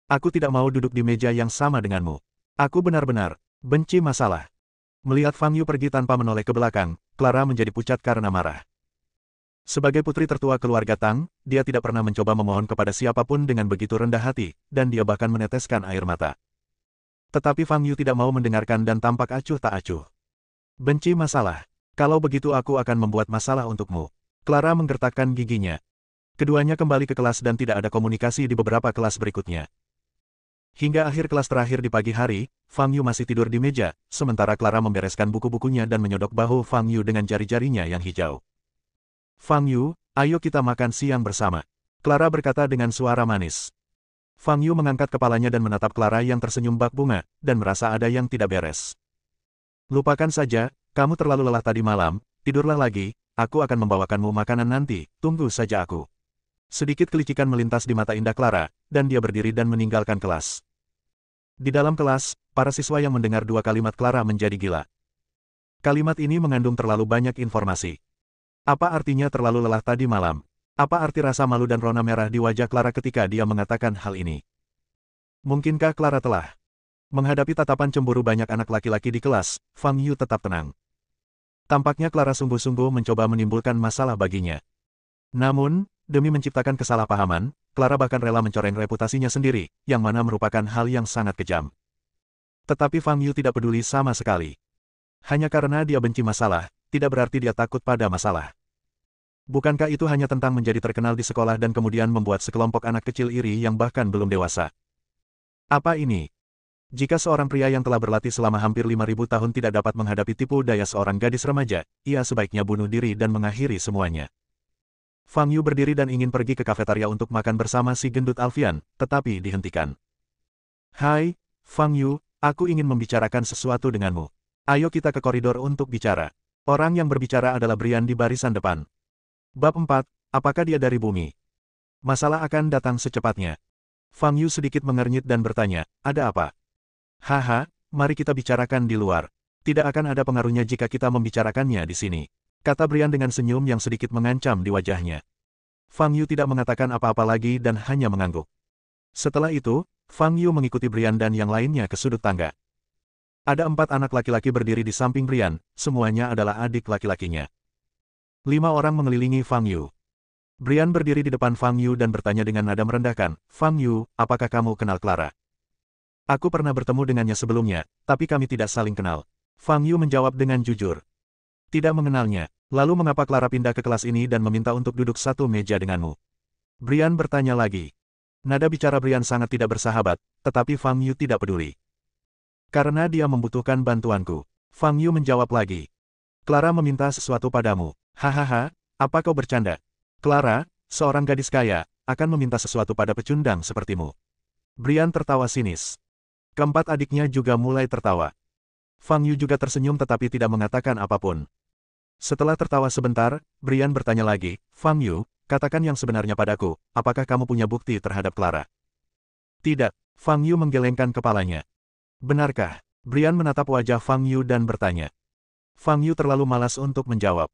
A: Aku tidak mau duduk di meja yang sama denganmu. Aku benar-benar benci masalah. Melihat Fang Yu pergi tanpa menoleh ke belakang, Clara menjadi pucat karena marah. Sebagai putri tertua keluarga Tang, dia tidak pernah mencoba memohon kepada siapapun dengan begitu rendah hati, dan dia bahkan meneteskan air mata. Tetapi Fang Yu tidak mau mendengarkan dan tampak acuh tak acuh. Benci masalah. Kalau begitu aku akan membuat masalah untukmu. Clara menggertakkan giginya. Keduanya kembali ke kelas dan tidak ada komunikasi di beberapa kelas berikutnya. Hingga akhir kelas terakhir di pagi hari, Fang Yu masih tidur di meja, sementara Clara membereskan buku-bukunya dan menyodok bahu Fang Yu dengan jari-jarinya yang hijau. Fang Yu, ayo kita makan siang bersama. Clara berkata dengan suara manis. Fang Yu mengangkat kepalanya dan menatap Clara yang tersenyum bak bunga, dan merasa ada yang tidak beres. Lupakan saja, kamu terlalu lelah tadi malam, tidurlah lagi, aku akan membawakanmu makanan nanti, tunggu saja aku. Sedikit kelicikan melintas di mata indah Clara, dan dia berdiri dan meninggalkan kelas. Di dalam kelas, para siswa yang mendengar 2 kalimat Clara menjadi gila. Kalimat ini mengandung terlalu banyak informasi. Apa artinya terlalu lelah tadi malam? Apa arti rasa malu dan rona merah di wajah Clara ketika dia mengatakan hal ini? Mungkinkah Clara telah menghadapi tatapan cemburu banyak anak laki-laki di kelas? Fang Yu tetap tenang. Tampaknya Clara sungguh-sungguh mencoba menimbulkan masalah baginya. Namun, demi menciptakan kesalahpahaman, Clara bahkan rela mencoreng reputasinya sendiri, yang mana merupakan hal yang sangat kejam. Tetapi Fang Yu tidak peduli sama sekali. Hanya karena dia benci masalah, tidak berarti dia takut pada masalah. Bukankah itu hanya tentang menjadi terkenal di sekolah dan kemudian membuat sekelompok anak kecil iri yang bahkan belum dewasa? Apa ini? Jika seorang pria yang telah berlatih selama hampir 5.000 tahun tidak dapat menghadapi tipu daya seorang gadis remaja, ia sebaiknya bunuh diri dan mengakhiri semuanya. Fang Yu berdiri dan ingin pergi ke kafetaria untuk makan bersama si gendut Alfian, tetapi dihentikan. Hai, Fang Yu, aku ingin membicarakan sesuatu denganmu. Ayo kita ke koridor untuk bicara. Orang yang berbicara adalah Brian di barisan depan. Bab 4, apakah dia dari bumi? Masalah akan datang secepatnya. Fang Yu sedikit mengernyit dan bertanya, ada apa? Haha, mari kita bicarakan di luar. Tidak akan ada pengaruhnya jika kita membicarakannya di sini, kata Brian dengan senyum yang sedikit mengancam di wajahnya. Fang Yu tidak mengatakan apa-apa lagi dan hanya mengangguk. Setelah itu, Fang Yu mengikuti Brian dan yang lainnya ke sudut tangga. Ada 4 anak laki-laki berdiri di samping Brian, semuanya adalah adik laki-lakinya. 5 orang mengelilingi Fang Yu. Brian berdiri di depan Fang Yu dan bertanya dengan nada merendahkan, Fang Yu, apakah kamu kenal Clara? Aku pernah bertemu dengannya sebelumnya, tapi kami tidak saling kenal. Fang Yu menjawab dengan jujur. Tidak mengenalnya. Lalu mengapa Clara pindah ke kelas ini dan meminta untuk duduk satu meja denganmu? Brian bertanya lagi. Nada bicara Brian sangat tidak bersahabat, tetapi Fang Yu tidak peduli. Karena dia membutuhkan bantuanku. Fang Yu menjawab lagi. Clara meminta sesuatu padamu. Hahaha, apa kau bercanda? Clara, seorang gadis kaya, akan meminta sesuatu pada pecundang sepertimu. Brian tertawa sinis. Keempat adiknya juga mulai tertawa. Fang Yu juga tersenyum tetapi tidak mengatakan apapun. Setelah tertawa sebentar, Brian bertanya lagi, Fang Yu, katakan yang sebenarnya padaku, apakah kamu punya bukti terhadap Clara? Tidak, Fang Yu menggelengkan kepalanya. Benarkah? Brian menatap wajah Fang Yu dan bertanya. Fang Yu terlalu malas untuk menjawab.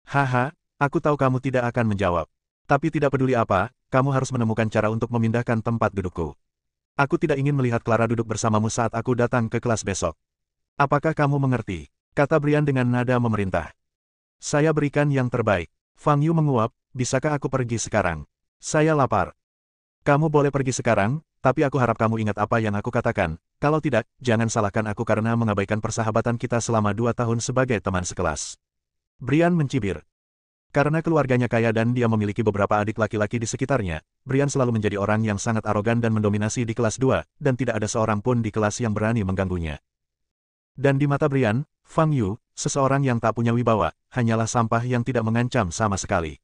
A: Haha, aku tahu kamu tidak akan menjawab. Tapi tidak peduli apa, kamu harus menemukan cara untuk memindahkan tempat dudukku. Aku tidak ingin melihat Clara duduk bersamamu saat aku datang ke kelas besok. Apakah kamu mengerti? Kata Brian dengan nada memerintah. Saya berikan yang terbaik. Fang Yu menguap, bisakah aku pergi sekarang? Saya lapar. Kamu boleh pergi sekarang, tapi aku harap kamu ingat apa yang aku katakan. Kalau tidak, jangan salahkan aku karena mengabaikan persahabatan kita selama 2 tahun sebagai teman sekelas. Brian mencibir. Karena keluarganya kaya dan dia memiliki beberapa adik laki-laki di sekitarnya, Brian selalu menjadi orang yang sangat arogan dan mendominasi di kelas 2, dan tidak ada seorang pun di kelas yang berani mengganggunya. Dan di mata Brian, Fang Yu, seseorang yang tak punya wibawa, hanyalah sampah yang tidak mengancam sama sekali.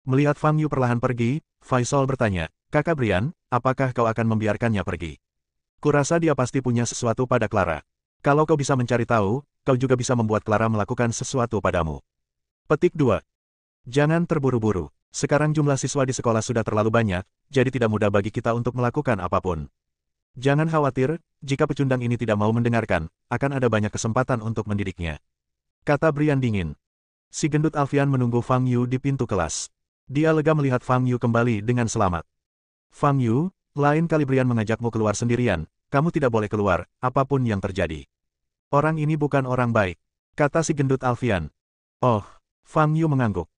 A: Melihat Fang Yu perlahan pergi, Faisal bertanya, Kakak Brian, apakah kau akan membiarkannya pergi? Kurasa dia pasti punya sesuatu pada Clara. Kalau kau bisa mencari tahu, kau juga bisa membuat Clara melakukan sesuatu padamu. Petik 2. Jangan terburu-buru. Sekarang jumlah siswa di sekolah sudah terlalu banyak, jadi tidak mudah bagi kita untuk melakukan apapun. Jangan khawatir, jika pecundang ini tidak mau mendengarkan, akan ada banyak kesempatan untuk mendidiknya. Kata Brian dingin. Si gendut Alfian menunggu Fang Yu di pintu kelas. Dia lega melihat Fang Yu kembali dengan selamat. Fang Yu, lain kali Brian mengajakmu keluar sendirian, kamu tidak boleh keluar, apapun yang terjadi. Orang ini bukan orang baik, kata si gendut Alfian. Oh, Fang Yu mengangguk.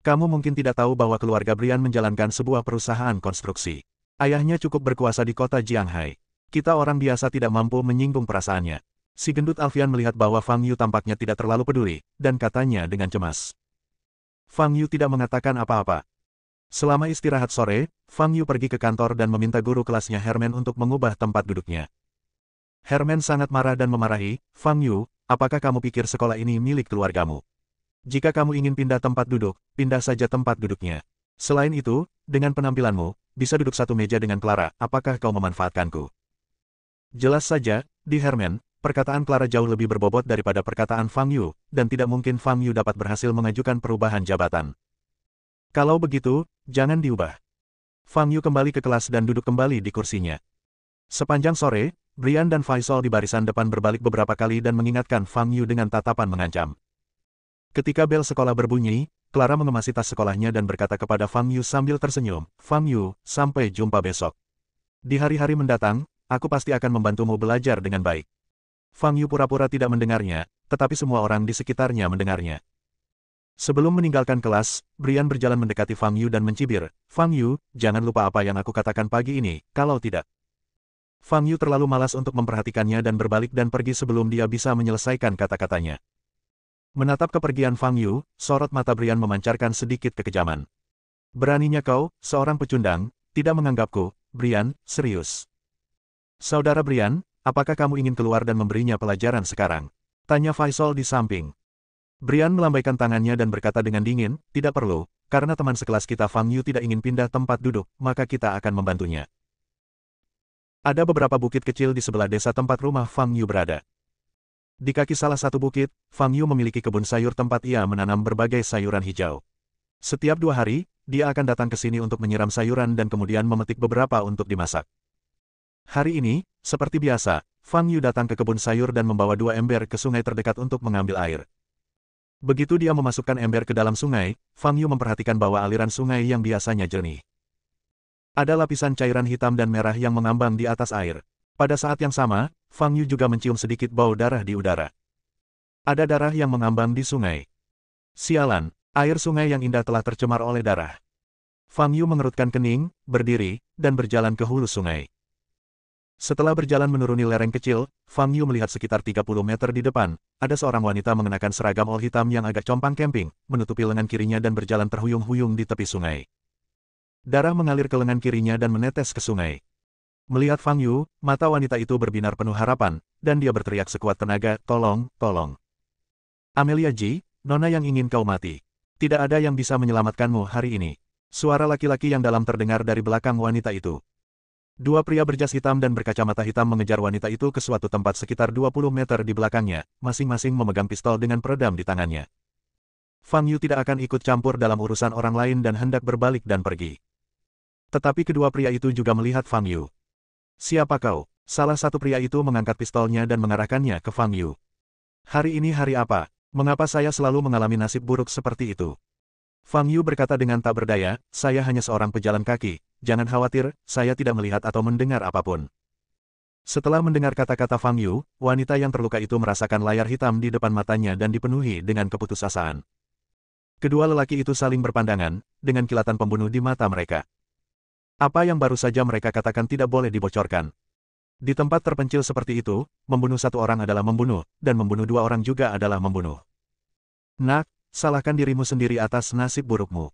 A: Kamu mungkin tidak tahu bahwa keluarga Brian menjalankan sebuah perusahaan konstruksi. Ayahnya cukup berkuasa di kota Jianghai. Kita orang biasa tidak mampu menyinggung perasaannya. Si gendut Alfian melihat bahwa Fang Yu tampaknya tidak terlalu peduli, dan katanya dengan cemas. Fang Yu tidak mengatakan apa-apa. Selama istirahat sore, Fang Yu pergi ke kantor dan meminta guru kelasnya Herman untuk mengubah tempat duduknya. Herman sangat marah dan memarahi, Fang Yu, apakah kamu pikir sekolah ini milik keluargamu? Jika kamu ingin pindah tempat duduk, pindah saja tempat duduknya. Selain itu, dengan penampilanmu, bisa duduk satu meja dengan Clara, apakah kau memanfaatkanku? Jelas saja, di Herman, perkataan Clara jauh lebih berbobot daripada perkataan Fang Yu, dan tidak mungkin Fang Yu dapat berhasil mengajukan perubahan jabatan. Kalau begitu, jangan diubah. Fang Yu kembali ke kelas dan duduk kembali di kursinya. Sepanjang sore, Brian dan Faisal di barisan depan berbalik beberapa kali dan mengingatkan Fang Yu dengan tatapan mengancam. Ketika bel sekolah berbunyi, Clara mengemasi tas sekolahnya dan berkata kepada Fang Yu sambil tersenyum, Fang Yu, sampai jumpa besok. Di hari-hari mendatang, aku pasti akan membantumu belajar dengan baik. Fang Yu pura-pura tidak mendengarnya, tetapi semua orang di sekitarnya mendengarnya. Sebelum meninggalkan kelas, Brian berjalan mendekati Fang Yu dan mencibir, Fang Yu, jangan lupa apa yang aku katakan pagi ini, kalau tidak. Fang Yu terlalu malas untuk memperhatikannya dan berbalik dan pergi sebelum dia bisa menyelesaikan kata-katanya. Menatap kepergian Fang Yu, sorot mata Brian memancarkan sedikit kekejaman. Beraninya kau, seorang pecundang, tidak menganggapku, Brian, serius. Saudara Brian, apakah kamu ingin keluar dan memberinya pelajaran sekarang? Tanya Faisal di samping. Brian melambaikan tangannya dan berkata dengan dingin, tidak perlu, karena teman sekelas kita Fang Yu tidak ingin pindah tempat duduk, maka kita akan membantunya. Ada beberapa bukit kecil di sebelah desa tempat rumah Fang Yu berada. Di kaki salah satu bukit, Fang Yu memiliki kebun sayur tempat ia menanam berbagai sayuran hijau. Setiap 2 hari, dia akan datang ke sini untuk menyiram sayuran dan kemudian memetik beberapa untuk dimasak. Hari ini, seperti biasa, Fang Yu datang ke kebun sayur dan membawa 2 ember ke sungai terdekat untuk mengambil air. Begitu dia memasukkan ember ke dalam sungai, Fang Yu memperhatikan bahwa aliran sungai yang biasanya jernih. Ada lapisan cairan hitam dan merah yang mengambang di atas air. Pada saat yang sama, Fang Yu juga mencium sedikit bau darah di udara. Ada darah yang mengambang di sungai. Sialan, air sungai yang indah telah tercemar oleh darah. Fang Yu mengerutkan kening, berdiri, dan berjalan ke hulu sungai. Setelah berjalan menuruni lereng kecil, Fang Yu melihat sekitar 30 meter di depan, ada seorang wanita mengenakan seragam ol hitam yang agak compang camping, menutupi lengan kirinya dan berjalan terhuyung-huyung di tepi sungai. Darah mengalir ke lengan kirinya dan menetes ke sungai. Melihat Fang Yu, mata wanita itu berbinar penuh harapan, dan dia berteriak sekuat tenaga, tolong, tolong. Amelia Ji, nona yang ingin kau mati. Tidak ada yang bisa menyelamatkanmu hari ini. Suara laki-laki yang dalam terdengar dari belakang wanita itu. 2 pria berjas hitam dan berkacamata hitam mengejar wanita itu ke suatu tempat sekitar 20 meter di belakangnya, masing-masing memegang pistol dengan peredam di tangannya. Fang Yu tidak akan ikut campur dalam urusan orang lain dan hendak berbalik dan pergi. Tetapi kedua pria itu juga melihat Fang Yu. Siapa kau? Salah satu pria itu mengangkat pistolnya dan mengarahkannya ke Fang Yu. Hari ini hari apa? Mengapa saya selalu mengalami nasib buruk seperti itu? Fang Yu berkata dengan tak berdaya, saya hanya seorang pejalan kaki, jangan khawatir, saya tidak melihat atau mendengar apapun. Setelah mendengar kata-kata Fang Yu, wanita yang terluka itu merasakan layar hitam di depan matanya dan dipenuhi dengan keputusasaan. Kedua lelaki itu saling berpandangan, dengan kilatan pembunuh di mata mereka. Apa yang baru saja mereka katakan tidak boleh dibocorkan. Di tempat terpencil seperti itu, membunuh 1 orang adalah membunuh, dan membunuh 2 orang juga adalah membunuh. Nak, salahkan dirimu sendiri atas nasib burukmu.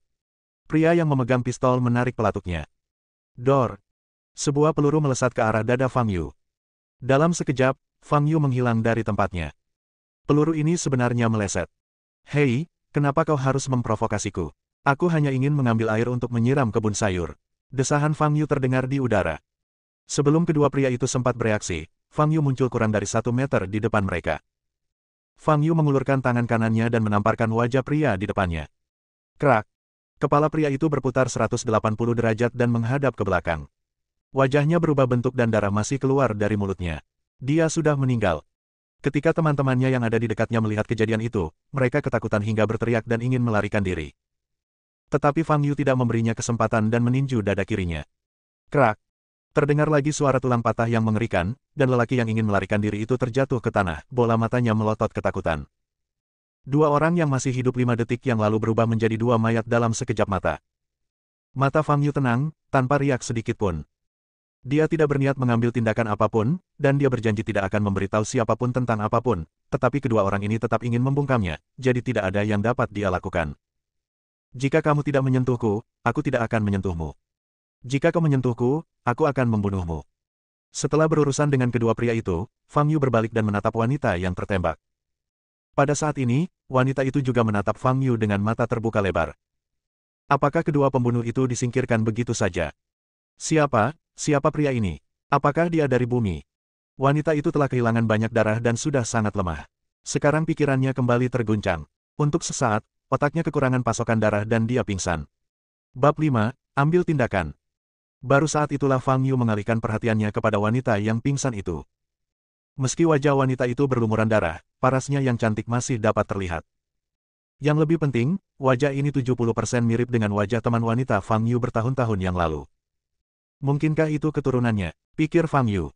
A: Pria yang memegang pistol menarik pelatuknya. Dor. Sebuah peluru melesat ke arah dada Fang Yu. Dalam sekejap, Fang Yu menghilang dari tempatnya. Peluru ini sebenarnya meleset. Hei, kenapa kau harus memprovokasiku? Aku hanya ingin mengambil air untuk menyiram kebun sayur. Desahan Fang Yu terdengar di udara. Sebelum kedua pria itu sempat bereaksi, Fang Yu muncul kurang dari 1 meter di depan mereka. Fang Yu mengulurkan tangan kanannya dan menamparkan wajah pria di depannya. Krak! Kepala pria itu berputar 180 derajat dan menghadap ke belakang. Wajahnya berubah bentuk dan darah masih keluar dari mulutnya. Dia sudah meninggal. Ketika teman-temannya yang ada di dekatnya melihat kejadian itu, mereka ketakutan hingga berteriak dan ingin melarikan diri. Tetapi Fang Yu tidak memberinya kesempatan dan meninju dada kirinya. Krak! Terdengar lagi suara tulang patah yang mengerikan, dan lelaki yang ingin melarikan diri itu terjatuh ke tanah, bola matanya melotot ketakutan. Dua orang yang masih hidup 5 detik yang lalu berubah menjadi dua mayat dalam sekejap mata. Mata Fang Yu tenang, tanpa riak sedikit pun. Dia tidak berniat mengambil tindakan apapun, dan dia berjanji tidak akan memberitahu siapapun tentang apapun, tetapi kedua orang ini tetap ingin membungkamnya, jadi tidak ada yang dapat dia lakukan. Jika kamu tidak menyentuhku, aku tidak akan menyentuhmu. Jika kau menyentuhku, aku akan membunuhmu. Setelah berurusan dengan kedua pria itu, Fang Yu berbalik dan menatap wanita yang tertembak. Pada saat ini, wanita itu juga menatap Fang Yu dengan mata terbuka lebar. Apakah kedua pembunuh itu disingkirkan begitu saja? Siapa pria ini? Apakah dia dari bumi? Wanita itu telah kehilangan banyak darah dan sudah sangat lemah. Sekarang pikirannya kembali terguncang. Untuk sesaat, otaknya kekurangan pasokan darah dan dia pingsan. Bab 5, ambil tindakan. Baru saat itulah Fang Yu mengalihkan perhatiannya kepada wanita yang pingsan itu. Meski wajah wanita itu berlumuran darah, parasnya yang cantik masih dapat terlihat. Yang lebih penting, wajah ini 70% mirip dengan wajah teman wanita Fang Yu bertahun-tahun yang lalu. Mungkinkah itu keturunannya? Pikir Fang Yu.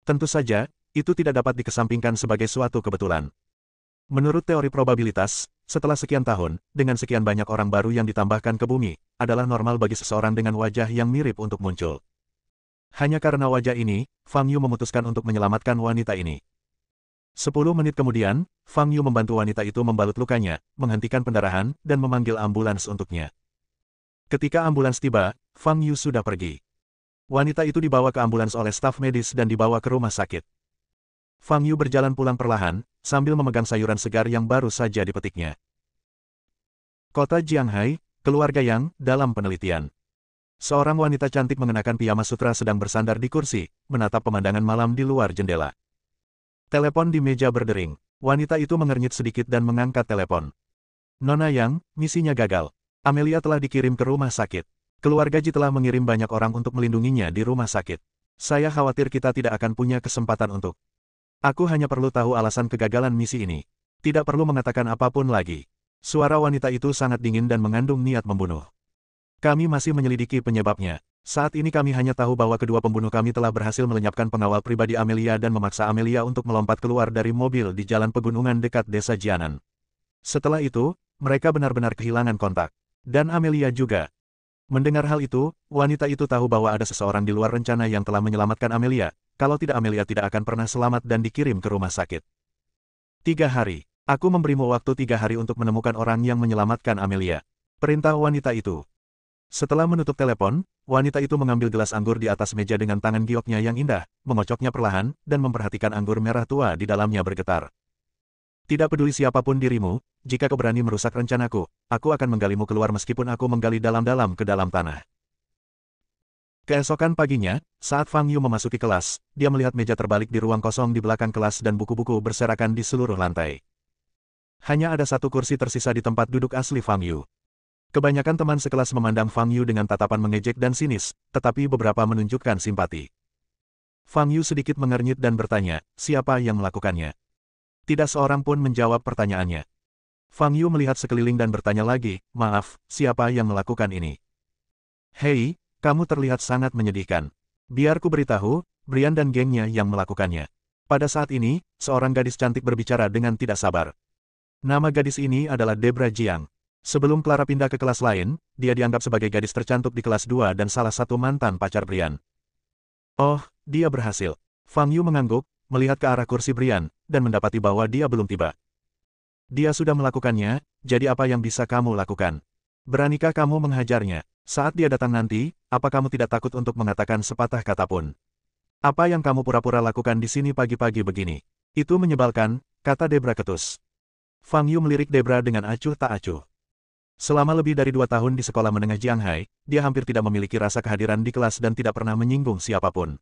A: Tentu saja, itu tidak dapat dikesampingkan sebagai suatu kebetulan. Menurut teori probabilitas, setelah sekian tahun, dengan sekian banyak orang baru yang ditambahkan ke bumi, adalah normal bagi seseorang dengan wajah yang mirip untuk muncul. Hanya karena wajah ini, Fang Yu memutuskan untuk menyelamatkan wanita ini. 10 menit kemudian, Fang Yu membantu wanita itu membalut lukanya, menghentikan pendarahan, dan memanggil ambulans untuknya. Ketika ambulans tiba, Fang Yu sudah pergi. Wanita itu dibawa ke ambulans oleh staf medis dan dibawa ke rumah sakit. Fang Yu berjalan pulang perlahan, sambil memegang sayuran segar yang baru saja dipetiknya. Kota Jianghai, keluarga Yang, dalam penelitian. Seorang wanita cantik mengenakan piyama sutra sedang bersandar di kursi, menatap pemandangan malam di luar jendela. Telepon di meja berdering. Wanita itu mengernyit sedikit dan mengangkat telepon. Nona Yang, misinya gagal. Amelia telah dikirim ke rumah sakit. Keluarga Ji telah mengirim banyak orang untuk melindunginya di rumah sakit. Saya khawatir kita tidak akan punya kesempatan untuk. Aku hanya perlu tahu alasan kegagalan misi ini. Tidak perlu mengatakan apapun lagi. Suara wanita itu sangat dingin dan mengandung niat membunuh. Kami masih menyelidiki penyebabnya. Saat ini kami hanya tahu bahwa kedua pembunuh kami telah berhasil melenyapkan pengawal pribadi Amelia dan memaksa Amelia untuk melompat keluar dari mobil di jalan pegunungan dekat desa Jianan. Setelah itu, mereka benar-benar kehilangan kontak. Dan Amelia juga. Mendengar hal itu, wanita itu tahu bahwa ada seseorang di luar rencana yang telah menyelamatkan Amelia, kalau tidak Amelia tidak akan pernah selamat dan dikirim ke rumah sakit. 3 hari. Aku memberimu waktu 3 hari untuk menemukan orang yang menyelamatkan Amelia. Perintah wanita itu. Setelah menutup telepon, wanita itu mengambil gelas anggur di atas meja dengan tangan gioknya yang indah, mengocoknya perlahan, dan memperhatikan anggur merah tua di dalamnya bergetar. Tidak peduli siapapun dirimu, jika kau berani merusak rencanaku, aku akan menggalimu keluar meskipun aku menggali dalam-dalam ke dalam tanah. Keesokan paginya, saat Fang Yu memasuki kelas, dia melihat meja terbalik di ruang kosong di belakang kelas dan buku-buku berserakan di seluruh lantai. Hanya ada satu kursi tersisa di tempat duduk asli Fang Yu. Kebanyakan teman sekelas memandang Fang Yu dengan tatapan mengejek dan sinis, tetapi beberapa menunjukkan simpati. Fang Yu sedikit mengernyit dan bertanya, siapa yang melakukannya? Tidak seorang pun menjawab pertanyaannya. Fang Yu melihat sekeliling dan bertanya lagi, maaf, siapa yang melakukan ini? Hei, kamu terlihat sangat menyedihkan. Biar ku beritahu, Brian dan gengnya yang melakukannya. Pada saat ini, seorang gadis cantik berbicara dengan tidak sabar. Nama gadis ini adalah Debra Jiang. Sebelum Clara pindah ke kelas lain, dia dianggap sebagai gadis tercantik di kelas 2 dan salah satu mantan pacar Brian. Oh, dia berhasil. Fang Yu mengangguk, melihat ke arah kursi Brian, dan mendapati bahwa dia belum tiba. Dia sudah melakukannya, jadi apa yang bisa kamu lakukan? Beranikah kamu menghajarnya? Saat dia datang nanti, apa kamu tidak takut untuk mengatakan sepatah kata pun? Apa yang kamu pura-pura lakukan di sini pagi-pagi begini? Itu menyebalkan, kata Debra ketus. Fang Yu melirik Debra dengan acuh tak acuh. Selama lebih dari 2 tahun di sekolah menengah Jianghai, dia hampir tidak memiliki rasa kehadiran di kelas dan tidak pernah menyinggung siapapun.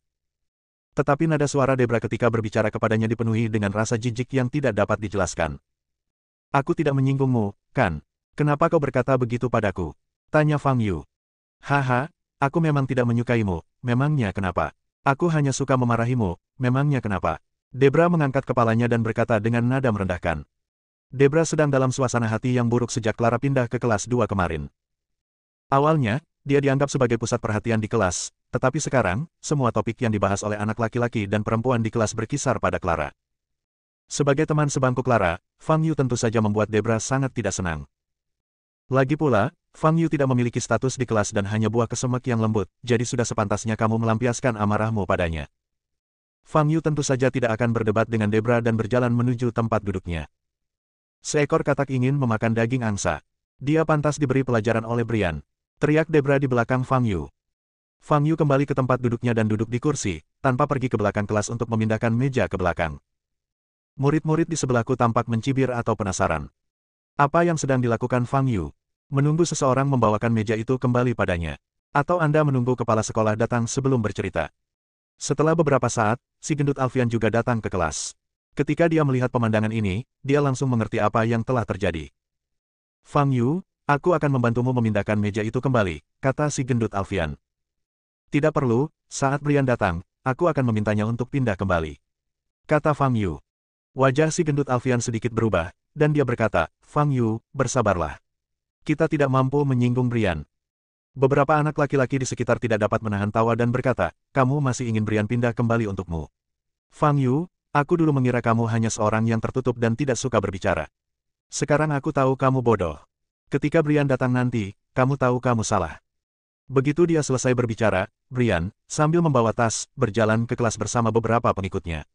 A: Tetapi nada suara Debra ketika berbicara kepadanya dipenuhi dengan rasa jijik yang tidak dapat dijelaskan. Aku tidak menyinggungmu, kan? Kenapa kau berkata begitu padaku? Tanya Fang Yu. Haha, aku memang tidak menyukaimu, memangnya kenapa? Aku hanya suka memarahimu, memangnya kenapa? Debra mengangkat kepalanya dan berkata dengan nada merendahkan. Debra sedang dalam suasana hati yang buruk sejak Clara pindah ke kelas 2 kemarin. Awalnya, dia dianggap sebagai pusat perhatian di kelas, tetapi sekarang, semua topik yang dibahas oleh anak laki-laki dan perempuan di kelas berkisar pada Clara. Sebagai teman sebangku Clara, Fang Yu tentu saja membuat Debra sangat tidak senang. Lagi pula, Fang Yu tidak memiliki status di kelas dan hanya buah kesemek yang lembut, jadi sudah sepantasnya kamu melampiaskan amarahmu padanya. Fang Yu tentu saja tidak akan berdebat dengan Debra dan berjalan menuju tempat duduknya. Seekor katak ingin memakan daging angsa. Dia pantas diberi pelajaran oleh Brian. Teriak Debra di belakang Fang Yu. Fang Yu kembali ke tempat duduknya dan duduk di kursi, tanpa pergi ke belakang kelas untuk memindahkan meja ke belakang. Murid-murid di sebelahku tampak mencibir atau penasaran. Apa yang sedang dilakukan Fang Yu? Menunggu seseorang membawakan meja itu kembali padanya. Atau Anda menunggu kepala sekolah datang sebelum bercerita? Setelah beberapa saat, si gendut Alfian juga datang ke kelas. Ketika dia melihat pemandangan ini, dia langsung mengerti apa yang telah terjadi. Fang Yu, aku akan membantumu memindahkan meja itu kembali, kata si gendut Alfian. Tidak perlu, saat Brian datang, aku akan memintanya untuk pindah kembali, kata Fang Yu. Wajah si gendut Alfian sedikit berubah, dan dia berkata, Fang Yu, bersabarlah. Kita tidak mampu menyinggung Brian. Beberapa anak laki-laki di sekitar tidak dapat menahan tawa dan berkata, kamu masih ingin Brian pindah kembali untukmu. Fang Yu, aku dulu mengira kamu hanya seorang yang tertutup dan tidak suka berbicara. Sekarang aku tahu kamu bodoh. Ketika Brian datang nanti, kamu tahu kamu salah. Begitu dia selesai berbicara, Brian, sambil membawa tas, berjalan ke kelas bersama beberapa pengikutnya.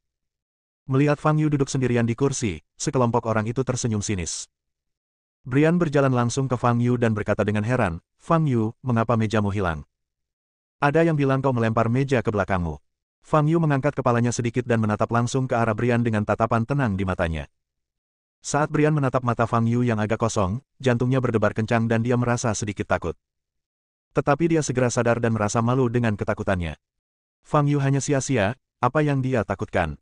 A: Melihat Fang Yu duduk sendirian di kursi, sekelompok orang itu tersenyum sinis. Brian berjalan langsung ke Fang Yu dan berkata dengan heran, Fang Yu, mengapa mejamu hilang? Ada yang bilang kau melempar meja ke belakangmu. Fang Yu mengangkat kepalanya sedikit dan menatap langsung ke arah Brian dengan tatapan tenang di matanya. Saat Brian menatap mata Fang Yu yang agak kosong, jantungnya berdebar kencang dan dia merasa sedikit takut. Tetapi dia segera sadar dan merasa malu dengan ketakutannya. Fang Yu hanya sia-sia, apa yang dia takutkan?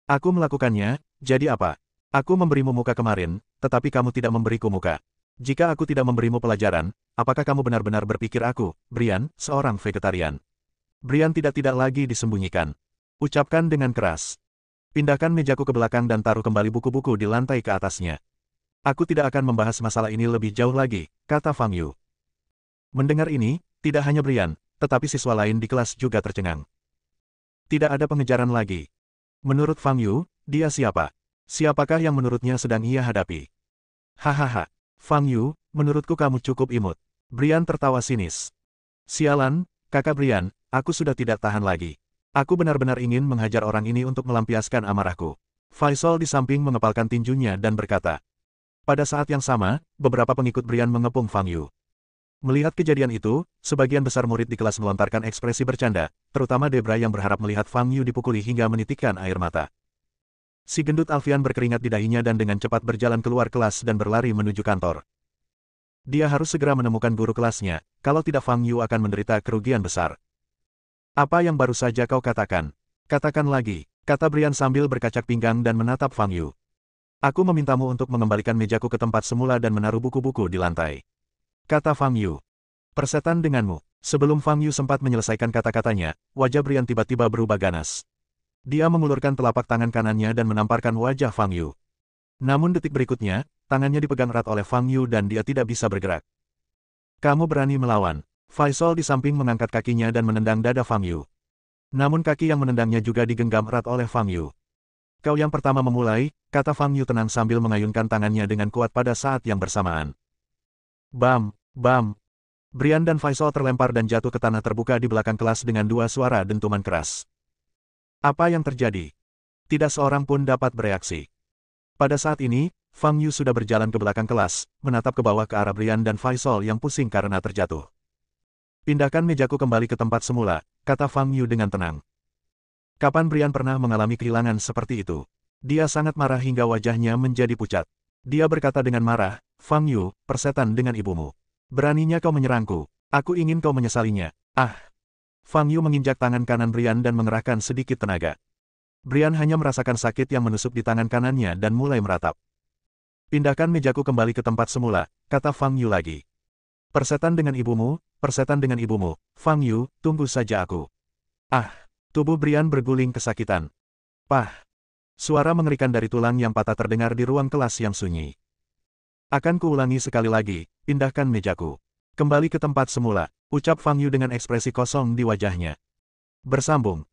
A: Aku melakukannya, jadi apa? Aku memberimu muka kemarin, tetapi kamu tidak memberiku muka. Jika aku tidak memberimu pelajaran, apakah kamu benar-benar berpikir aku, Brian, seorang vegetarian? Brian tidak lagi disembunyikan. Ucapkan dengan keras. Pindahkan mejaku ke belakang dan taruh kembali buku-buku di lantai ke atasnya. Aku tidak akan membahas masalah ini lebih jauh lagi, kata Fang Yu. Mendengar ini, tidak hanya Brian, tetapi siswa lain di kelas juga tercengang. Tidak ada pengejaran lagi. Menurut Fang Yu, dia siapa? Siapakah yang menurutnya sedang ia hadapi? Hahaha. Fang Yu, menurutku kamu cukup imut. Brian tertawa sinis. Sialan, kakak Brian, aku sudah tidak tahan lagi. Aku benar-benar ingin menghajar orang ini untuk melampiaskan amarahku. Faisal di samping mengepalkan tinjunya dan berkata. Pada saat yang sama, beberapa pengikut Brian mengepung Fang Yu. Melihat kejadian itu, sebagian besar murid di kelas melontarkan ekspresi bercanda, terutama Debra yang berharap melihat Fang Yu dipukuli hingga menitikkan air mata. Si gendut Alfian berkeringat di dahinya dan dengan cepat berjalan keluar kelas dan berlari menuju kantor. Dia harus segera menemukan guru kelasnya, kalau tidak Fang Yu akan menderita kerugian besar. Apa yang baru saja kau katakan? Katakan lagi, kata Brian sambil berkacak pinggang dan menatap Fang Yu. Aku memintamu untuk mengembalikan mejaku ke tempat semula dan menaruh buku-buku di lantai, kata Fang Yu. Persetan denganmu. Sebelum Fang Yu sempat menyelesaikan kata-katanya, wajah Brian tiba-tiba berubah ganas. Dia mengulurkan telapak tangan kanannya dan menamparkan wajah Fang Yu. Namun detik berikutnya, tangannya dipegang erat oleh Fang Yu dan dia tidak bisa bergerak. Kamu berani melawan. Faisal di samping mengangkat kakinya dan menendang dada Fang Yu. Namun kaki yang menendangnya juga digenggam erat oleh Fang Yu. Kau yang pertama memulai, kata Fang Yu tenang sambil mengayunkan tangannya dengan kuat pada saat yang bersamaan. Bam, bam. Brian dan Faisal terlempar dan jatuh ke tanah terbuka di belakang kelas dengan dua suara dentuman keras. Apa yang terjadi? Tidak seorang pun dapat bereaksi. Pada saat ini, Fang Yu sudah berjalan ke belakang kelas, menatap ke bawah ke arah Brian dan Faisal yang pusing karena terjatuh. Pindahkan mejaku kembali ke tempat semula, kata Fang Yu dengan tenang. Kapan Brian pernah mengalami kehilangan seperti itu? Dia sangat marah hingga wajahnya menjadi pucat. Dia berkata dengan marah, Fang Yu, persetan dengan ibumu. Beraninya kau menyerangku. Aku ingin kau menyesalinya. Ah! Fang Yu menginjak tangan kanan Brian dan mengerahkan sedikit tenaga. Brian hanya merasakan sakit yang menusuk di tangan kanannya dan mulai meratap. Pindahkan mejaku kembali ke tempat semula, kata Fang Yu lagi. Persetan dengan ibumu, persetan dengan ibumu. Fang Yu, tunggu saja aku. Ah! Tubuh Brian berguling kesakitan. Pah! Suara mengerikan dari tulang yang patah terdengar di ruang kelas yang sunyi. Akan kuulangi sekali lagi, pindahkan mejaku. Kembali ke tempat semula, ucap Fang Yu dengan ekspresi kosong di wajahnya. Bersambung,